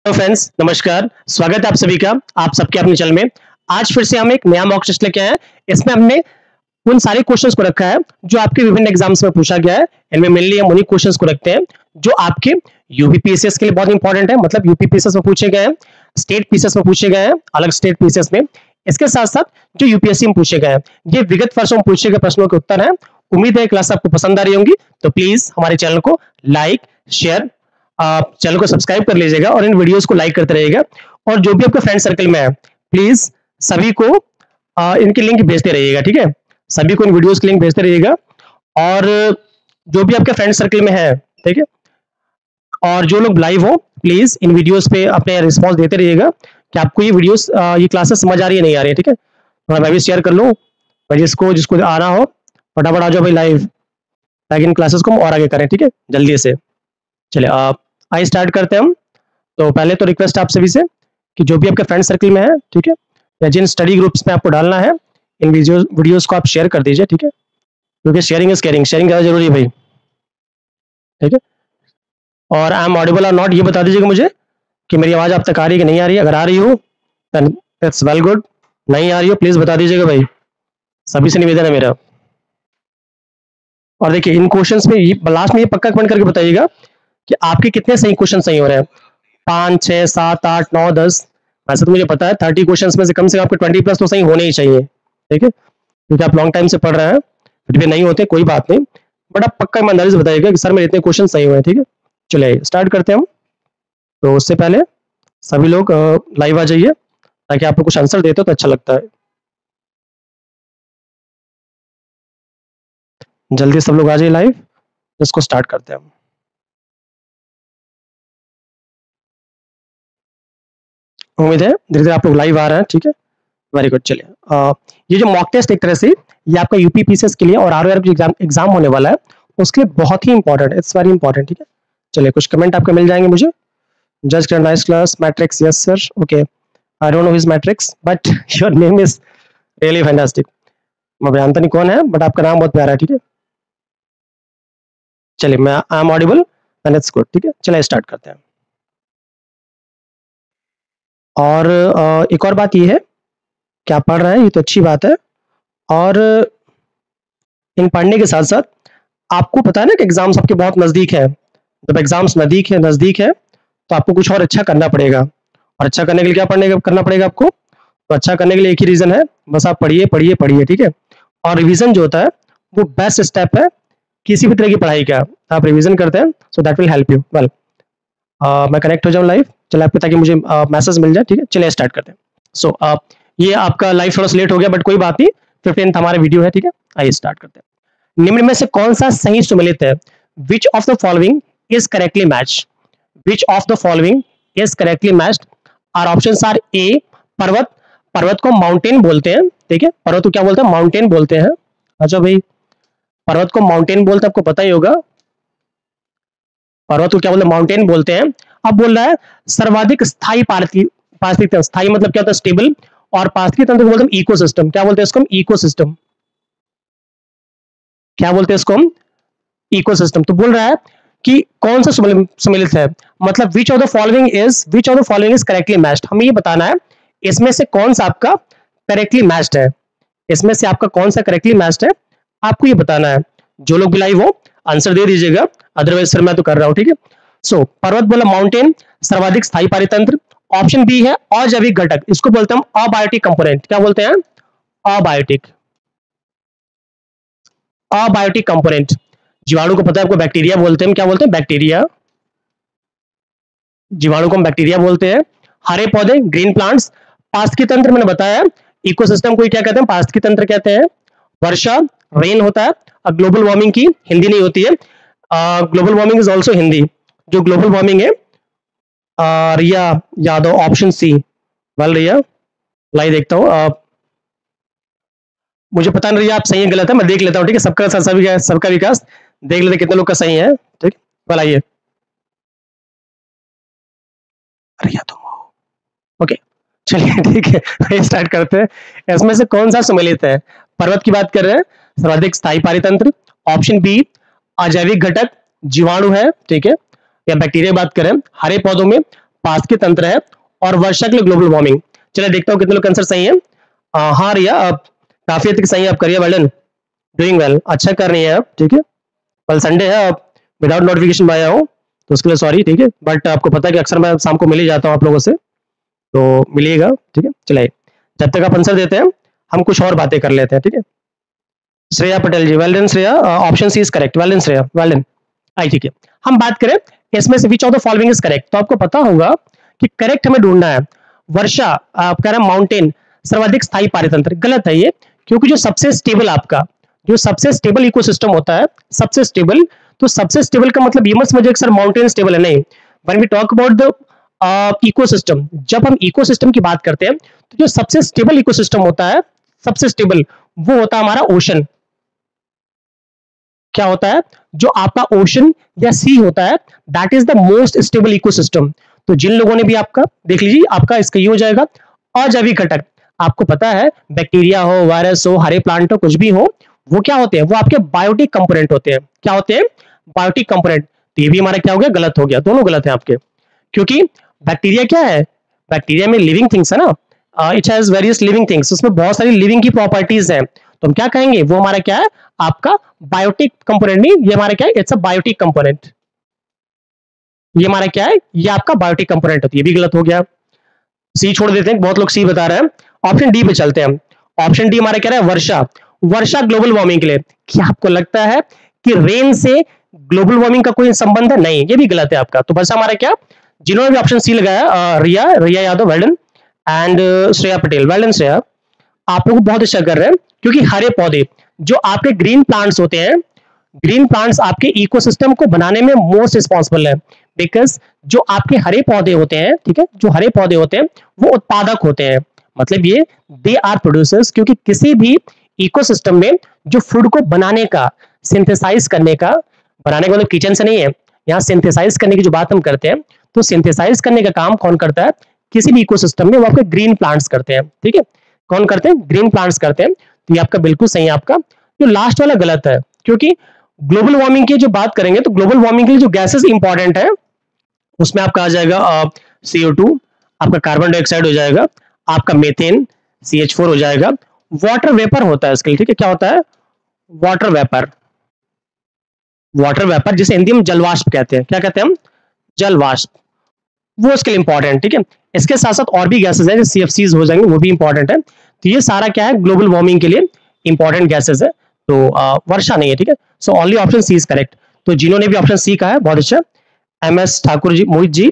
Hello friends, नमस्कार। स्वागत है आप सभी का आप सबके अपने चैनल में। आज फिर से हम एक नया मॉक टेस्ट लेके आए हैं। इसमें हमने उन सारे क्वेश्चंस को रखा है जो आपके विभिन्न एग्जाम्स में पूछा गया है। इनमें मेनली हम उन्हीं क्वेश्चंस को रखते हैं जो आपके यूपीपीएससी के लिए बहुत इंपॉर्टेंट है। मतलब यूपीपीएससी में पूछे गए हैं, स्टेट पीसीएस में पूछे गए हैं, अलग स्टेट पीसीएस में। इसके साथ साथ जो यूपीएससी में पूछे गए हैं, ये विगत वर्षों में पूछे गए प्रश्नों के उत्तर हैं। उम्मीद है क्लास आपको पसंद आ रही होंगी। तो प्लीज हमारे चैनल को लाइक, शेयर, आप चैनल को सब्सक्राइब कर लीजिएगा और इन वीडियोस को लाइक करते रहिएगा। और जो भी आपके फ्रेंड सर्कल में है, प्लीज सभी को इनकी लिंक भेजते रहिएगा। ठीक है, सभी को इन वीडियोस की लिंक भेजते रहिएगा। और जो भी आपके फ्रेंड सर्कल में है, ठीक है, और जो लोग लाइव हो, प्लीज इन वीडियोस पे अपने रिस्पॉन्स देते रहिएगा कि आपको ये वीडियोस ये क्लासेस समझ आ रही है नहीं आ रही है। ठीक है, तो मैं भी शेयर कर लूँ, जिसको जिसको आना हो फटाफट आ जाओ भाई लाइव, ताकि इन क्लासेस को हम और आगे करें। ठीक है, जल्दी से। चलिए आप आइए स्टार्ट करते हैं हम। तो पहले तो रिक्वेस्ट आप सभी से कि जो भी आपके फ्रेंड सर्कल में है, ठीक है, या जिन स्टडी ग्रुप्स में आपको डालना है, इन वीडियोस को आप शेयर कर दीजिए। ठीक है, क्योंकि शेयरिंग इज केयरिंग, शेयरिंग ज़्यादा जरूरी है भाई। ठीक है, और आई एम ऑडिबल और नॉट ये बता दीजिएगा मुझे कि मेरी आवाज़ आप तक आ रही है कि नहीं आ रही है। अगर आ रही हो देन इट्स वेल गुड, नहीं आ रही हो प्लीज़ बता दीजिएगा भाई, सभी से निवेदन है मेरा। और देखिए इन क्वेश्चंस में लास्ट में ये पक्का कमेंट करके बताइएगा कि आपके कितने सही क्वेश्चन सही हो रहे हैं। 5, 6, 7, 8, 9, 10। वैसे तो मुझे पता है 30 क्वेश्चंस में से कम आपके 20 प्लस तो सही होने ही चाहिए। ठीक है, क्योंकि आप लॉन्ग टाइम से पढ़ रहे हैं, फिर भी नहीं होते कोई बात नहीं, बट आप पक्का ईमानदारी से बताइएगा कि सर मेरे इतने क्वेश्चन सही हुए हैं। ठीक है, चलिए स्टार्ट करते हैं हम। तो उससे पहले सभी लोग लाइव आ जाइए, ताकि आपको कुछ आंसर देते हो तो अच्छा लगता है। जल्दी सब लोग आ जाइए लाइव, इसको स्टार्ट करते हैं हम। उम्मीद है धीरे धीरे आप लोग लाइव आ रहे हैं। ठीक है, वेरी गुड। चलिए ये जो मॉक टेस्ट एक तरह से ये आपका यूपीपीसीएस के लिए और आरओआर जो एग्जाम होने वाला है उसके लिए बहुत ही इंपॉर्टेंट है, इट्स वेरी इंपॉर्टेंट। ठीक है, चलिए कुछ कमेंट आपके मिल जाएंगे मुझे। Just nice class, matrix, yes sir, okay. I don't know his matrix but your name is really fantastic. मैं जानता नहीं कौन है, बट आपका नाम बहुत प्यारा है। ठीक है, चलिए मैं I am audible and it's good. ठीक है, चलिए स्टार्ट करते हैं। और एक और बात ये है कि आप पढ़ रहे हैं, ये तो अच्छी बात है। और इन पढ़ने के साथ साथ आपको पता है ना कि एग्जाम्स आपके बहुत नजदीक है। जब एग्जाम्स नजदीक है तो आपको कुछ और अच्छा करना पड़ेगा। और अच्छा करने के लिए क्या करना पड़ेगा आपको? तो अच्छा करने के लिए एक ही रीजन है, बस आप पढ़िए पढ़िए पढ़िए। ठीक है, और रिवीजन जो होता है वो बेस्ट स्टेप है किसी भी तरह की पढ़ाई का। आप रिवीजन करते हैं so that will help you well. मैं कनेक्ट हो जाऊँ लाइव, चलिए आपको, ताकि मुझे मैसेज मिल जाए। ठीक है, चलिए स्टार्ट करते हैं। सो ये आपका लाइव थोड़ा सा लेट हो गया, बट कोई बात नहीं, 15th हमारा वीडियो है। ठीक है, आइए स्टार्ट करते हैं। निम्न में से कौन सा सही सुमेलित है? Which of the following is correctly match? Which of the following is correctly matched? Are options are A पर्वत, पर्वत को माउंटेन बोलते हैं। ठीक है, पर्वत को क्या बोलते हैं? माउंटेन बोलते हैं। अच्छा भाई, पर्वत को माउंटेन बोलते हैं, आपको पता ही होगा। पर्वत को क्या बोलते हैं? माउंटेन बोलते हैं। अब बोल रहा है सर्वाधिक स्थायी पारिस्थितिक तंत्र। स्थायी मतलब क्या होता है? स्टेबल। और पारिस्थितिकी तंत्र को बोलते हैं इकोसिस्टम। क्या बोलते हैं इसको हम? इकोसिस्टम। क्या बोलते हैं इसको हम? इकोसिस्टम। तो बोल रहा है कि कौन सा सम्मिलित है, मतलब विच of the following is correctly matched. हमें ये बताना है इसमें से कौन सा आपका करेक्टली मैच्ड है। इसमें से आपका कौन सा करेक्टली मैच्ड है, आपको ये बताना है। जो लोग भी लाइव हो आंसर दे दीजिएगा, अदरवाइज सर मैं तो कर रहा हूं। ठीक है, सो पर्वत बोला माउंटेन, सर्वाधिक स्थायी पारितंत्र। ऑप्शन बी है अजैविक घटक, इसको बोलते हैं हम अबायोटिक कंपोनेंट। क्या बोलते हैं? Abiotic, abiotic component. जीवाणु को पता है आपको, बैक्टीरिया बोलते हैं। क्या बोलते हैं? बैक्टीरिया। जीवाणु को हम बैक्टीरिया बोलते हैं। हरे पौधे, ग्रीन प्लांट्स। पारिस्थितिकी तंत्र मैंने बताया, इकोसिस्टम को क्या कहते हैं? पारिस्थितिकी तंत्र कहते हैं। वर्षा, रेन होता है। ग्लोबल वार्मिंग की हिंदी नहीं होती है, global warming is also Hindi. जो ग्लोबल वार्मिंग है, रिया यादव, ऑप्शन सी। वेल रिया, लाई देखता हूँ, मुझे पता नहीं रिया आप सही है गलत है, मैं देख लेता हूँ। ठीक है, सबका विकास देख लेते कितने लोग का सही है। ठीक, वेल आइए रिया तुम, ओके चलिए ठीक है स्टार्ट करते हैं। इसमें से कौन सा सम्मिलित है? पर्वत की बात कर रहे हैं, सर्वाधिक स्थायी पारितंत्र। ऑप्शन बी अजैविक घटक, जीवाणु है। ठीक है, या बैक्टीरिया बात करें। हरे पौधों में पास के तंत्र है, और वर्षा के लिए ग्लोबल वार्मिंग। चलिए देखता हूँ कितने लोग आंसर सही है। हाँ रिया, आप काफी हद तक सही है, आप करिए, वेल डन, डूइंग वेल, अच्छा कर रही है आप, ठीक है। कल संडे है, आप विदाउट नोटिफिकेशन में आया हूँ तो उसके लिए सॉरी, ठीक है, बट आपको पता है कि अक्सर मैं शाम को मिल ही जाता हूँ आप लोगों से, तो मिलिएगा, ठीक है। चलिए जब तक आप आंसर देते हैं हम कुछ और बातें कर लेते हैं, ठीक है। Shreya Patel ji, well done Shreya, option C is correct, well done Shreya, well done. I, ठीक है। हम बात करें इसमें से which of the following is correct, तो आपको पता होगा कि करेक्ट हमें ढूंढना है। वर्षा, आप कह रहे हैं माउंटेन सर्वाधिक स्थायी पारितंत्र, गलत है ये, क्योंकि जो सबसे स्टेबल आपका, जो सबसे स्टेबल इकोसिस्टम होता है, सबसे स्टेबल, तो सबसे स्टेबल का मतलब ये मत समझिए कि सर माउंटेन स्टेबल है, नहीं। When we talk about the ecosystem, जब हम इकोसिस्टम की बात करते हैं तो जो सबसे स्टेबल इकोसिस्टम होता है, सबसे स्टेबल, वो होता है हमारा ओशन। क्या होता है, जो आपका ओशन या सी होता है, that is the most stable ecosystem. तो जिन लोगों ने भी आपका देख लीजिए, आपका इसका ये हो जाएगा अजैविक घटक। आपको पता है बैक्टीरिया हो, वायरस हो, हरे प्लांट हो, कुछ भी हो, वो क्या होते हैं, वो आपके बायोटिक कंपोनेंट होते हैं। क्या होते हैं, बायोटिक कंपोनेंट। तो ये भी हमारा क्या हो गया, गलत हो गया, दोनों गलत है आपके, क्योंकि बैक्टीरिया क्या है, बैक्टीरिया में लिविंग थिंग्स है ना, it has various living things, उसमें बहुत सारी लिविंग की प्रॉपर्टीज हैं, तो हम क्या कहेंगे, वो हमारा क्या है, आपका बायोटिक कंपोनेंट नहीं, ये हमारा क्या है, इट्स अ बायोटिक कंपोनेंट। ये हमारा क्या है, ये आपका बायोटिक कंपोनेंट है, तो ये भी गलत हो गया। सी छोड़ देते हैं, बहुत लोग सी बता रहे हैं। ऑप्शन डी पे चलते हैं हम। ऑप्शन डी हमारा कह रहा है वर्षा, वर्षा ग्लोबल वार्मिंग के लिए। क्या आपको लगता है कि रेन से ग्लोबल वार्मिंग का कोई संबंध है, नहीं, ये भी गलत है आपका। तो बस हमारा क्या, जिन्होंने भी ऑप्शन सी लगाया, Riya, Riya Yadav, well done, and Shreya Patel, well done Shreya, आप लोग बहुत अच्छा कर रहे हैं, क्योंकि हरे पौधे, जो आपके ग्रीन प्लांट्स होते हैं, ग्रीन प्लांट्स आपके इकोसिस्टम को बनाने में मोस्ट रिस्पॉन्सिबल है, बिकॉज जो आपके हरे पौधे होते हैं, ठीक है, जो हरे पौधे होते हैं वो उत्पादक होते हैं, मतलब ये दे आर प्रोड्यूसर्स, क्योंकि किसी भी इकोसिस्टम में जो फूड को बनाने का, सिंथेसाइज करने का, बनाने का मतलब किचन से नहीं है, यहाँ सिंथेसाइज करने की जो बात हम करते हैं, तो सिंथेसाइज करने का काम कौन करता है किसी भी इकोसिस्टम में, वो आपके ग्रीन प्लांट्स करते हैं, ठीक है। कौन करते हैं, ग्रीन प्लांट्स करते हैं। तो ये आपका बिल्कुल सही है, आपका जो लास्ट वाला गलत है, क्योंकि ग्लोबल वार्मिंग की जो बात करेंगे तो ग्लोबल वार्मिंग के लिए जो गैसेस इंपॉर्टेंट है, उसमें आपका आ जाएगा CO2, आपका कार्बन डाइऑक्साइड हो जाएगा, आपका मीथेन CH4 हो जाएगा, वाटर वेपर होता है इसके लिए, ठीक है। क्या होता है, वाटर वेपर, वाटर वेपर जिसे हिंदी में जलवाष्प कहते हैं। क्या कहते हैं हम, जलवाष्प, वो उसके लिए इंपॉर्टेंट, ठीक है। इसके साथ साथ और भी गैसेस हैं, जैसे CFCs हो जाएंगे, वो भी इंपॉर्टेंट है। तो ये सारा क्या है, ग्लोबल वार्मिंग के लिए इंपॉर्टेंट गैसेस है, तो वर्षा नहीं है, ठीक है। So only option C is correct. तो जिन्होंने भी ऑप्शन सी कहा है, बहुत अच्छा। MS Thakur ji, Mohit ji,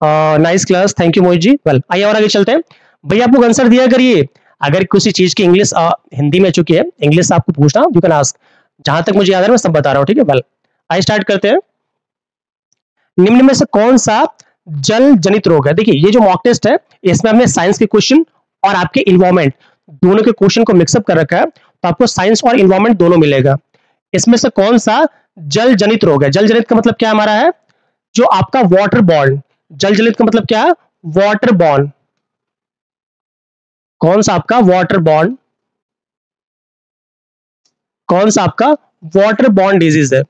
nice class, thank you Mohit ji, well. आइए और आगे चलते हैं। भैया आप लोग आंसर दिया करिए, अगर किसी चीज की इंग्लिश हिंदी में चुकी है, इंग्लिश आपको पूछना, यू कैन आस्क, जहां तक मुझे याद है मैं सब बता रहा हूँ, ठीक है। वेल आइए स्टार्ट करते हैं। निम्न में से कौन सा जल जनित रोग है। देखिए ये जो मॉक टेस्ट है, इसमें हमने साइंस के क्वेश्चन और आपके इन्वायरमेंट दोनों के क्वेश्चन को मिक्सअप कर रखा है, तो आपको साइंस और इन्वायरमेंट दोनों मिलेगा। इसमें से कौन सा जल जनित रोग है, जल जनित का मतलब क्या हमारा है, जो आपका वाटर बॉर्न, जल जनित का मतलब क्या है, वाटर बॉर्न, कौन सा आपका वाटर बॉर्न, कौन सा आपका वाटर बॉर्न डिजीज है,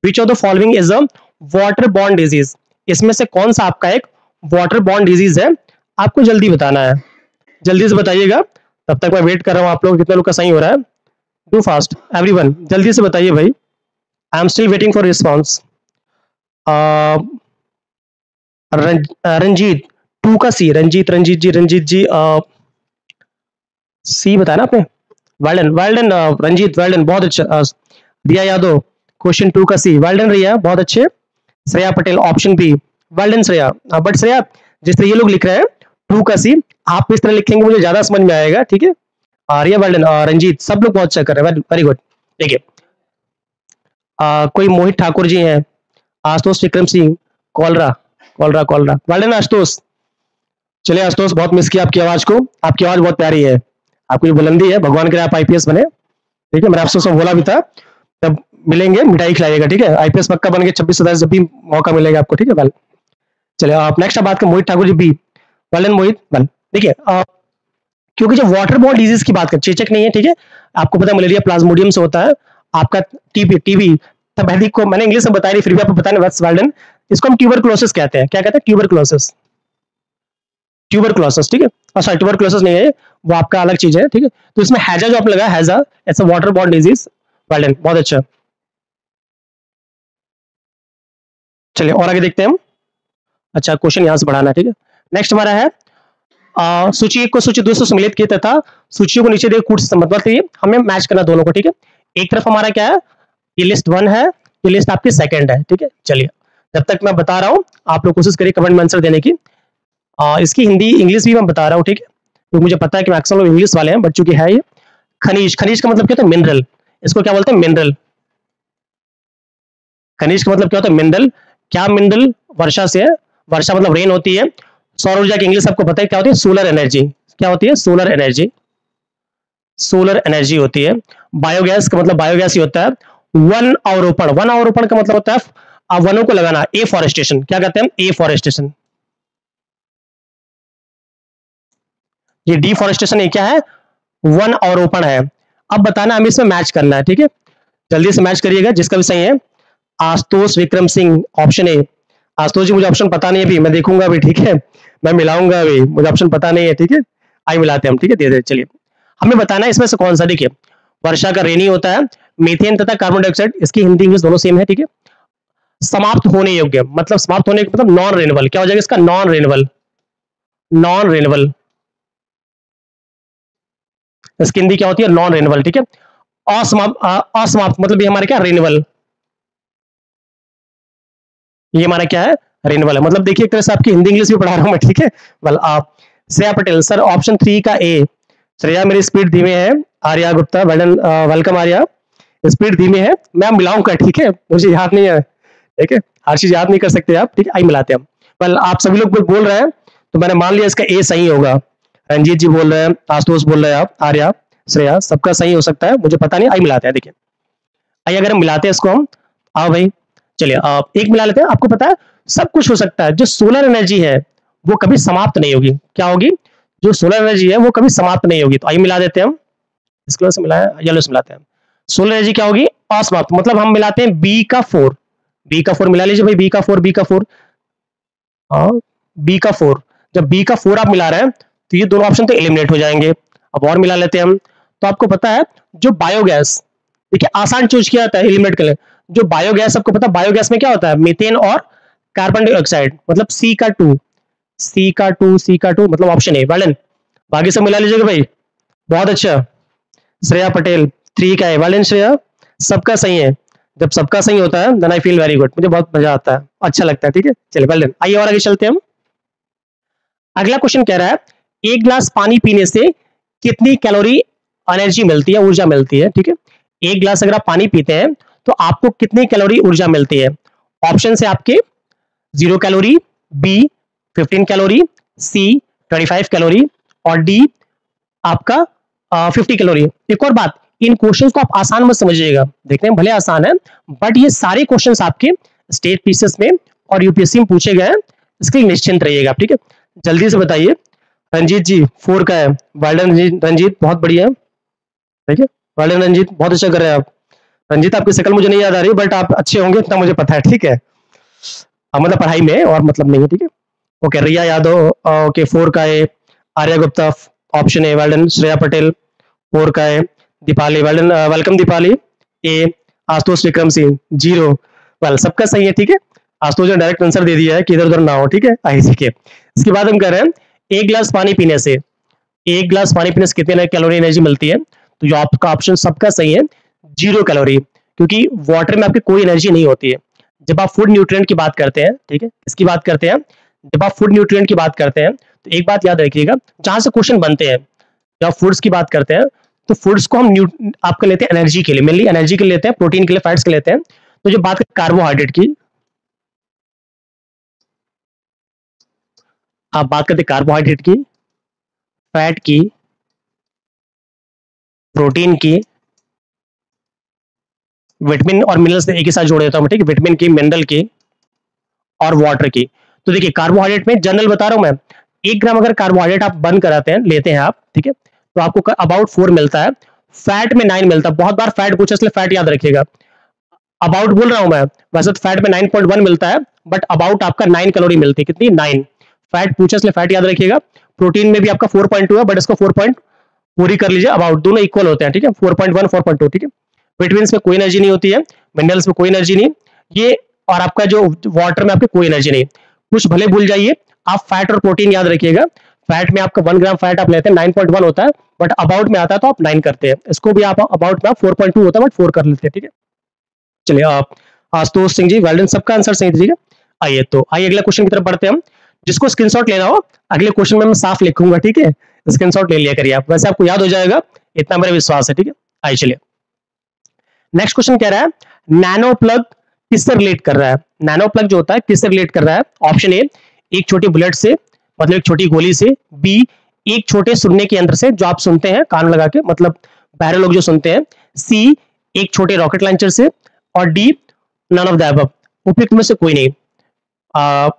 which of the following is a water borne disease. इसमें से कौन सा आपका एक वाटर बॉर्न डिजीज है, आपको जल्दी बताना है, जल्दी से बताइएगा, तब तक मैं वेट कर रहा हूं आप लोग कितने लोग का सही हो रहा है। डू फास्ट एवरीवन, जल्दी से बताइए भाई, I am still waiting for response. Ranjit, 2 का सी, रंजीत, रंजीत जी, रंजीत जी, सी बताया ना आपने, well done Ranjit, well done, बहुत अच्छा। रिया यादव, क्वेश्चन 2 का सी, वेल डन रिया, बहुत अच्छे। Shreya Patel, option B, well done Shreya. But Shreya, जिस तरह ये लोग लिख रहे हैं 2 का सी, आप इस तरह लिखेंगे मुझे ज्यादा समझ में आएगा, ठीक है। रिया, वेल डन, रंजीत, सब लोग बहुत अच्छा कर रहे हैं, वेरी गुड। देखिए कोई मोहित ठाकुर जी हैं, Ashutosh Vikram Singh, cholera, cholera, cholera, well done Ashutosh. चलिए आशुतोष, बहुत मिस किया आपकी आवाज को, आपकी आवाज बहुत प्यारी है, आपकी बुलंदी है, भगवान करे आप IPS बने, ठीक है। मैंने आपसे सब बोला भी था, तब मिलेंगे मिठाई खिलाइएगा, ठीक है। IPS पक्का बन के 26-27 जब भी मौका मिलेगा आपको, ठीक है। वेल चलिए आप नेक्स्ट बात कर, Mohit Thakur ji B, well done Mohit, well. देखिए क्योंकि जो वाटर बॉर्न डिजीज की बात कर, चेचक नहीं है, ठीक है, आपको पता है मलेरिया प्लाज्मोडियम से होता है, आपका टीबी को मैंने इंग्लिश में बताया नहीं, फिर भी आपको बताने, वेल डन। इसको हम ट्यूबरकुलोसिस कहते हैं, क्या कहते हैं, ट्यूबरकुलोसिस, ट्यूबरकुलोसिस, ठीक है। और सॉरी ट्यूबरकुलोसिस नहीं है, वो आपका अलग चीज है, ठीक है। तो इसमें हैजा जो आप लगा, हैजा it's a water borne disease. Well done, बहुत अच्छा। चलिए और आगे देखते हैं हम। अच्छा, क्वेश्चन यहाँ से बढ़ाना है, ठीक है। नेक्स्ट हमारा है सूची एक को सूची दो से सम्मिलित किए तथा सूचियों को नीचे दिए कूट से संबंध, मतलब ये हमें मैच करना दोनों को, ठीक है। एक तरफ हमारा क्या है, ये लिस्ट 1 है, ये लिस्ट आपकी सेकंड है, ठीक है। चलिए जब तक मैं बता रहा हूँ आप लोग कोशिश करिए कमेंट में आंसर देने की। इसकी हिंदी इंग्लिश भी मैं बता रहा हूँ, ठीक है। तो मुझे पता है कि मैक्सिमम लोग इंग्लिश वाले हैं, बट चूंकि है ये खनिज, खनिज का मतलब क्या होता है, मिनरल। इसको क्या बोलते हैं, मिनरल। खनिज का मतलब क्या होता है, मिनरल। क्या मिनरल, वर्षा से है, वर्षा मतलब रेन होती है। सौर ऊर्जा की इंग्लिश आपको पता है क्या होती है, सोलर एनर्जी। क्या होती है, सोलर एनर्जी। सोलर एनर्जी होती है। बायोगैस का मतलब बायोगैस ही होता है। वन अवरोपण, वन अवरोपण का मतलब होता है वनों को लगाना, ए फॉरेस्टेशन। क्या कहते हैं, ए फॉरेस्टेशन। ये डिफॉरेस्टेशन ये क्या है, वन अवरोपण है। अब बताना हमें इसमें मैच करना है, ठीक है। जल्दी से मैच करिएगा जिसका भी सही है। Ashutosh Vikram Singh, option A. आशुतोष जी मुझे ऑप्शन पता नहीं है अभी, मैं देखूंगा अभी, ठीक है। मैं मिलाऊंगा अभी, मुझे ऑप्शन पता नहीं है, ठीक है। आई मिलाते हैं हम, ठीक है, दे दे। चलिए हमें बताना है इसमें से कौन सा, देखिए वर्षा का रेनी होता है, मीथेन तथा कार्बन डाइऑक्साइड, इसकी हिंदी इंग्लिश दोनों सेम है, ठीक है। समाप्त होने योग्य मतलब समाप्त होने मतलब नॉन रेनेबल, क्या हो जाएगा इसका, नॉन रेनेबल। नॉन रेनेबल इसकी हिंदी क्या होती है, नॉन रेनेबल, ठीक है। असमाप्त मतलब ये हमारे क्या, रेनेबल। ये हमारा क्या है, रेनेबल है। मतलब देखिए एक तरह से आपकी हिंदी इंग्लिश भी पढ़ा रहा हूं मैं, ठीक है। वेल आप श्रेया पटेल सर, ऑप्शन 3 का ए। श्रेया मेरी स्पीड धीमे है। आर्या गुप्ता, वेलकम आर्या। स्पीड धीमे है, मैं मिलाऊंगा, ठीक है, मुझे याद नहीं है, ठीक है। हर चीज याद नहीं कर सकते आप, ठीक है, आई मिलाते हैं हम। वेल आप सभी लोग बोल रहे हैं तो मैंने मान लिया इसका ए सही होगा। रंजीत जी बोल रहे हैं, आशुतोष बोल रहे हैं, आप आर्या, श्रेया, सबका सही हो सकता है, मुझे पता नहीं, आई मिलाते हैं। देखिए आइए अगर हम मिलाते हैं इसको हम, आओ भाई, चलिए आप एक मिला लेते हैं। आपको पता है सब कुछ हो सकता है, जो सोलर एनर्जी है वो कभी समाप्त नहीं होगी। क्या होगी, जो सोलर एनर्जी है वो कभी समाप्त नहीं होगी। तो आइए मिला देते हैं हम, इस कलर से मिलाया, येलो से मिलाते हैं। सोलर एनर्जी क्या होगी, असमाप्त, मतलब हम मिलाते हैं बी का 4। बी का 4 मिला लीजिए भाई, बी का 4, बी का 4, हाँ बी का 4। जब बी का 4 आप मिला रहे हैं तो ये दोनों ऑप्शन तो एलिमिनेट हो जाएंगे। अब और मिला लेते हैं हम। तो आपको पता है जो बायोगैस, देखिए आसान चूज किया जाता है एलिमिनेट के लिए। जो बायोगैस, आपको पता है बायोगैस में क्या होता है, मीथेन और कार्बन डाइऑक्साइड, मतलब सी का 2, सी का 2, सी का 2, मतलब ऑप्शन ए। वेल डन, बाकी सब मिला लीजिएगा भाई, बहुत अच्छा। श्रेया पटेल 3 का है, वेल डन श्रेया, सबका सही है। जब सबका सही होता है then I feel very good, मुझे बहुत मजा आता है, अच्छा लगता है, ठीक है। चलिए वेल डन, आइए और आगे चलते हैं हम। अगला क्वेश्चन कह रहा है एक गिलास पानी पीने से कितनी कैलोरी एनर्जी मिलती है, ऊर्जा मिलती है, ठीक है। एक गिलास अगर आप पानी पीते हैं तो आपको कितनी कैलोरी ऊर्जा मिलती है। ऑप्शन है आपके 0 कैलोरी, बी 15 कैलोरी, सी 25 कैलोरी और डी आपका 50 कैलोरी। एक और बात, इन क्वेश्चंस को आप आसान मत समझिएगा, देखने में भले आसान है बट ये सारे क्वेश्चंस आपके स्टेट पीसीएस में और यूपीएससी में पूछे गए हैं, इसके लिए निश्चिंत रहिएगा, ठीक है। जल्दी से बताइए। रंजीत जी 4 का है, वेल डन रंजीत, बहुत बढ़िया, ठीक है, वेल डन रंजीत, बहुत अच्छा कर रहे हैं आप। रंजीत आपकी शक्ल मुझे नहीं याद आ रही बट आप अच्छे होंगे इतना मुझे पता है, ठीक है। मतलब पढ़ाई में और मतलब नहीं है, ठीक है। ओके रिया यादव, ओके 4 का है। Arya Gupta option A, well done. Shreya Patel 4 का है। Deepali, well done, welcome Deepali, A. Ashutosh Vikram Singh 0, well सबका सही है, ठीक है। आशुतोष ने डायरेक्ट आंसर दे दिया है कि इधर उधर ना हो, ठीक है, आई ठीक है। इसके बाद हम कह रहे हैं एक गिलास पानी पीने से, एक गिलास पानी पीने से कितने कैलोरी एनर्जी मिलती है। तो जो आपका ऑप्शन सबका सही है, 0 कैलोरी, क्योंकि वाटर में आपकी कोई एनर्जी नहीं होती है। जब आप फूड न्यूट्रिएंट की बात करते हैं, ठीक है, इसकी बात करते हैं, जब आप फूड न्यूट्रिएंट की बात करते हैं तो एक बात याद रखिएगा, जहां से क्वेश्चन बनते हैं, जब आप फूड्स की बात करते हैं तो फूड्स को हम आपके लेते हैं एनर्जी के लिए, मेनली एनर्जी के लिए लेते हैं, प्रोटीन के लिए, फैट्स के लिए लेते हैं। तो जो बात करें कार्बोहाइड्रेट की, आप बात करते हैं कार्बोहाइड्रेट की, फैट की, प्रोटीन की, विटामिन और मिनरल्स एक ही साथ जोड़ देता हूं, ठीक है, विटामिन की, मिनरल की और वाटर की। तो देखिए कार्बोहाइड्रेट में जनरल बता रहा हूं मैं, 1 ग्राम अगर कार्बोहाइड्रेट आप बर्न कराते हैं, लेते हैं आप, ठीक है, तो आपको अबाउट 4 मिलता है। फैट में 9 मिलता है, बहुत बार फैट पूछा इसलिए फैट याद रखिएगा। अबाउट बोल रहा हूं मैं, वैसे तो फैट में 9.1 मिलता है बट अबाउट आपका 9 कैलोरी मिलती है, कितनी, 9। फैट पूछा इसलिए फैट याद रखिएगा। प्रोटीन में भी आपका 4.2 है, बट इसको 4.4 ही कर लीजिए, अबाउट दोनों इक्वल होते हैं, ठीक है, 4.1 4.2, ठीक है। विटामिन्स में कोई एनर्जी नहीं होती है, मिनरल्स में कोई एनर्जी नहीं ये, और आपका जो वाटर में आपके कोई एनर्जी नहीं। कुछ भले भूल जाइए, आप फैट और प्रोटीन याद रखिएगा। फैट में आपका 1 ग्राम फैट आप लेते हैं 9.1 होता है, बट अबाउट में आता है तो आप 9 करते हैं, इसको भी आप अबाउट में 4.2 होता है बट 4 कर लेते हैं, ठीक है। चलिए आप आशुतोष सिंह जी, वेल डन, सबका आंसर सही दीजिएगा। आइए तो आइए अगले क्वेश्चन की तरफ बढ़ते हैं हम। जिसको स्क्रीनशॉट लेना हो अगले क्वेश्चन में मैं साफ लिखूंगा, ठीक है, स्क्रीनशॉट ले लिया करिए आप, वैसे आपको याद हो जाएगा, इतना मेरा विश्वास है, ठीक है। आइए चलिए नेक्स्ट क्वेश्चन कह रहा है नैनो प्लग किससे रिलेट कर रहा है। नैनो प्लग जो होता है किससे रिलेट कर रहा है। ऑप्शन ए एक छोटी बुलेट से, मतलब एक छोटी गोली से। बी एक छोटे सुनने के यंत्र से जो आप सुनते हैं कान लगा के, मतलब बहरे लोग जो सुनते हैं। सी एक छोटे रॉकेट लॉन्चर से। और D none of the above, उपयुक्त में से कोई नहीं।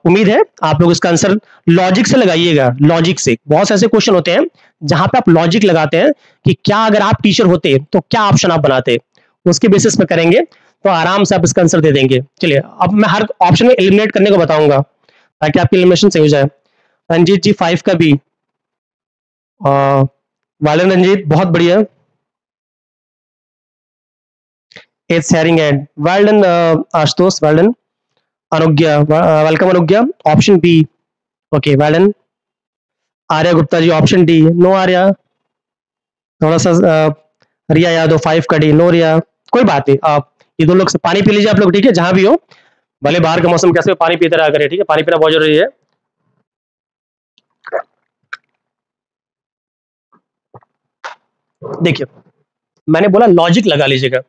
उम्मीद है आप लोग इसका आंसर लॉजिक से लगाइएगा। लॉजिक से बहुत से ऐसे क्वेश्चन होते हैं जहां पे आप लॉजिक लगाते हैं कि क्या अगर आप टीचर होते तो क्या ऑप्शन आप बनाते, उसके बेसिस पे करेंगे तो आराम से आप इसका आंसर दे देंगे। चलिए अब मैं हर ऑप्शन में एलिमिनेट करने को बताऊंगा ताकि आपकी एलिमिनेशन सही हो जाए। रंजीत जी 5 का बी। वालन रंजीत बहुत बढ़िया। It's sharing and well done Ashutosh, well done. Anugya welcome Anugya, option B. Okay well done. Arya Gupta ji option D. No Arya, थोड़ा सा रिया यादव 5 का डी। नो रिया, कोई बात नहीं, आप ये दोनों लोग से पानी पी लीजिए आप लोग, ठीक है, जहां भी हो, भले बाहर का मौसम कैसे, पानी पीते रहा करें, ठीक है, पानी पीना बहुत जरूरी है। देखिए मैंने बोला लॉजिक लगा लीजिएगा।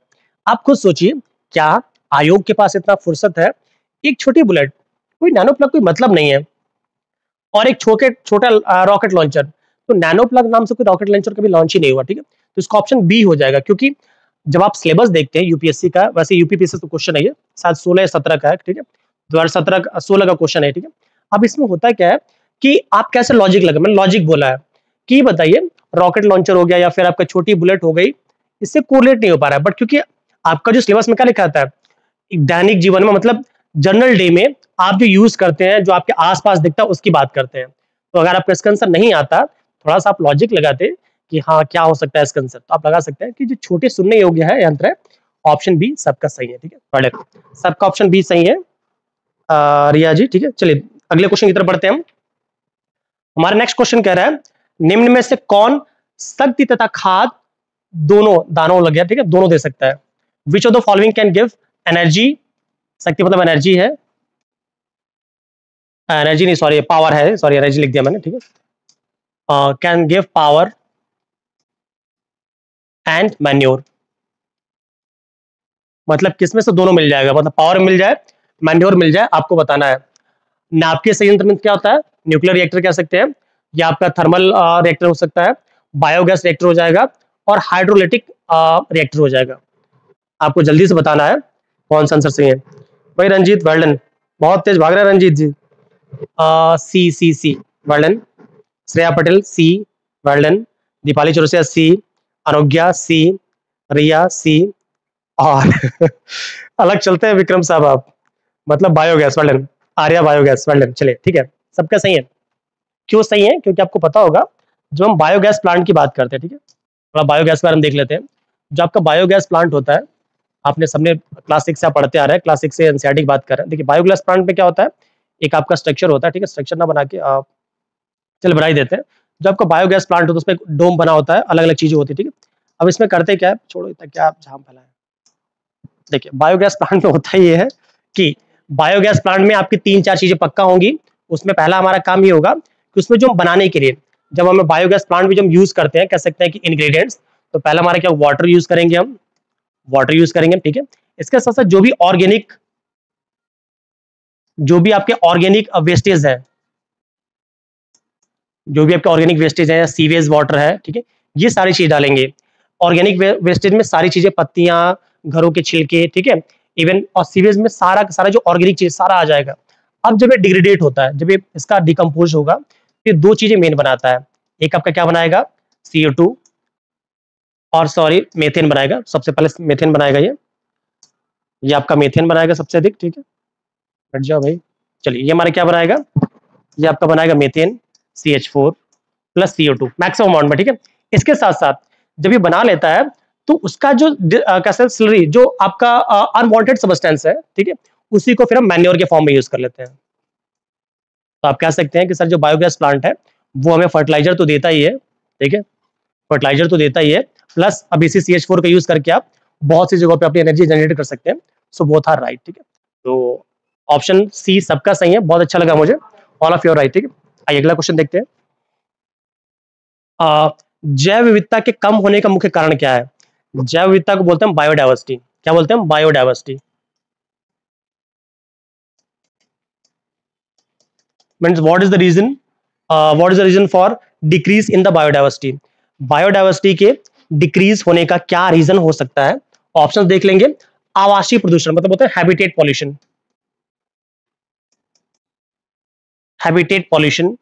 आप खुद सोचिए, क्या आयोग के पास इतना फुर्सत है, एक छोटी बुलेट, कोई नैनो प्लग कोई मतलब नहीं है, और एक छोटा रॉकेट लॉन्चर, तो नैनो प्लग नाम से कोई रॉकेट लॉन्चर कभी लॉन्च ही नहीं हुआ, ठीक है। तो इसका ऑप्शन बी हो जाएगा, क्योंकि जब आप सिलेबस देखते हैं यूपीएससी का, वैसे यूपीपीएससी तो क्वेश्चन है ये, शायद 16 या 17 का है, ठीक है, 2017-16 का क्वेश्चन है, ठीक है। अब इसमें होता क्या है कि आप कैसे लॉजिक लगा, मैंने लॉजिक बोला है कि बताइए रॉकेट लॉन्चर हो गया या फिर आपका छोटी बुलेट हो गई, इससे कोरिलेट नहीं हो पा रहा है, बट क्योंकि आपका जो सिलेबस में क्या लिखा था, दैनिक जीवन में, मतलब जनरल डे में आप जो यूज करते हैं, जो आपके आसपास दिखता है उसकी बात करते हैं। तो अगर आपका इसका आंसर नहीं आता, थोड़ा सा आप लॉजिक लगाते कि हाँ क्या हो सकता है इसका आंसर, तो आप लगा सकते हैं कि जो छोटे सुनने योग्य है यंत्र है, ऑप्शन बी सबका सही है, ठीक है, पढ़े सबका ऑप्शन बी सही है। रिया जी ठीक है। चलिए अगले क्वेश्चन की तरफ बढ़ते हैं हम। हमारा नेक्स्ट क्वेश्चन कह रहा है निम्न में से कौन शक्ति तथा खाद दोनों, दानों लग गया, ठीक है, दोनों दे सकता है। Which of the following can give energy, शक्ति मतलब एनर्जी है, एनर्जी नहीं सॉरी पावर है, सॉरी एनर्जी लिख दिया मैंने, ठीक है। Can give power and manure, मतलब किसमें से दोनों मिल जाएगा, मतलब पावर मिल जाए मैन्योर मिल जाए, आपको बताना है। नाभिकीय संयंत्र में क्या होता है, न्यूक्लियर रिएक्टर कह सकते हैं, या आपका थर्मल रिएक्टर हो सकता है, बायोगैस रिएक्टर हो जाएगा, और हाइड्रोलिटिक रिएक्टर हो जाएगा। आपको जल्दी से बताना है कौन सा आंसर सही है। भाई रंजीत वर्ल्डन बहुत तेज भाग रहा है रंजीत जी। सी वर्ल्डन। श्रेया पटेल सी वर्ल्डन। दीपाली चौरसिया सी। अनुज्ञा सी। रिया सी। और अलग चलते हैं विक्रम साहब आप, मतलब बायोगैस वर्ल्डन। आर्या बायोगैस वर्ल्डन। चलिए ठीक है सबका सही है। क्यों सही है, क्योंकि आपको पता होगा जब हम बायोगैस प्लांट की बात करते हैं, ठीक है, थोड़ा बायोगैस के बारे में देख लेते हैं। जो आपका बायोगैस प्लांट होता है, आपने सबने क्लास 6 से आप पढ़ते आ रहे हैं, क्लास 6 से एनसीईआरटी की बात कर रहे हैं। देखिए बायोगैस प्लांट में क्या होता है, एक आपका स्ट्रक्चर होता है, ठीक है, स्ट्रक्चर ना बना के चल बना ही देते हैं। जो आपका बायोगैस प्लांट होता है उसमें एक डोम बना होता है, अलग अलग चीजें होती है, ठीक है। अब इसमें करते क्या है, छोड़ो इतना क्या झाम फैलाए। देखिए बायोगैस प्लांट में होता ये है कि बायोगैस प्लांट में आपकी 3-4 चीजें पक्का होंगी। उसमें पहला हमारा काम ये होगा कि उसमें जो हम बनाने के लिए, जब हमें बायोगैस प्लांट में जो हम यूज करते हैं, कह सकते हैं कि इंग्रेडिएंट्स, तो पहला हमारा क्या वाटर यूज करेंगे, हम वाटर यूज करेंगे, ठीक है। इसके साथ साथ जो भी ऑर्गेनिक, जो भी आपके ऑर्गेनिक वेस्टेज है, जो भी आपके ऑर्गेनिक वेस्टेज है या सीवेज वाटर है, ठीक है, ये सारी चीज डालेंगे। ऑर्गेनिक वेस्टेज में सारी चीजें, पत्तियां, घरों के छिलके, ठीक है, इवन और सीवेज में सारा सारा जो ऑर्गेनिक चीज सारा आ जाएगा। अब जब ये डिग्रेडेट होता है, जब ये इसका डिकम्पोज होगा, फिर दो चीजें मेन बनाता है। एक आपका क्या बनाएगा, CO2 और सॉरी मेथेन बनाएगा। सबसे पहले मेथेन बनाएगा, ये आपका मेथेन बनाएगा सबसे अधिक, ठीक है, हट जाओ भाई। चलिए ये हमारे क्या बनाएगा, ये आपका बनाएगा methane CH4 plus CO2 maximum amount में, ठीक है। इसके साथ साथ जब ये बना लेता है तो उसका जो कैसे स्लरी जो आपका अनवांटेड सब्सटेंस है, ठीक है, उसी को फिर हम मैन्योर के फॉर्म में यूज कर लेते हैं। तो आप कह सकते हैं कि सर जो बायोगैस प्लांट है वो हमें फर्टिलाइजर तो देता ही है, ठीक है, फर्टिलाइजर तो देता ही है, प्लस अब इसी CH4 का यूज करके आप बहुत सी जगहों पे अपनी एनर्जी जनरेट कर सकते हैं। सो बोथ आर राइट, ठीक है। तो ऑप्शन सी सबका सही है, बहुत अच्छा लगा मुझे, ऑल ऑफ योर राइट, ठीक है। आइए अगला क्वेश्चन देखते हैं। जैव विविधता के कम होने का मुख्य कारण क्या है? जैव विविधता को बोलते हैं बायोडाइवर्सिटी। क्या बोलते हैं? Biodiversity. Means what is the reason, what is the reason for decrease in the biodiversity? Biodiversity के डिक्रीज होने का क्या रीजन हो सकता है? ऑप्शन देख लेंगे। आवासीय प्रदूषण मतलब होता है हैबिटेट पॉल्यूशन, हैबिटेट पॉल्यूशन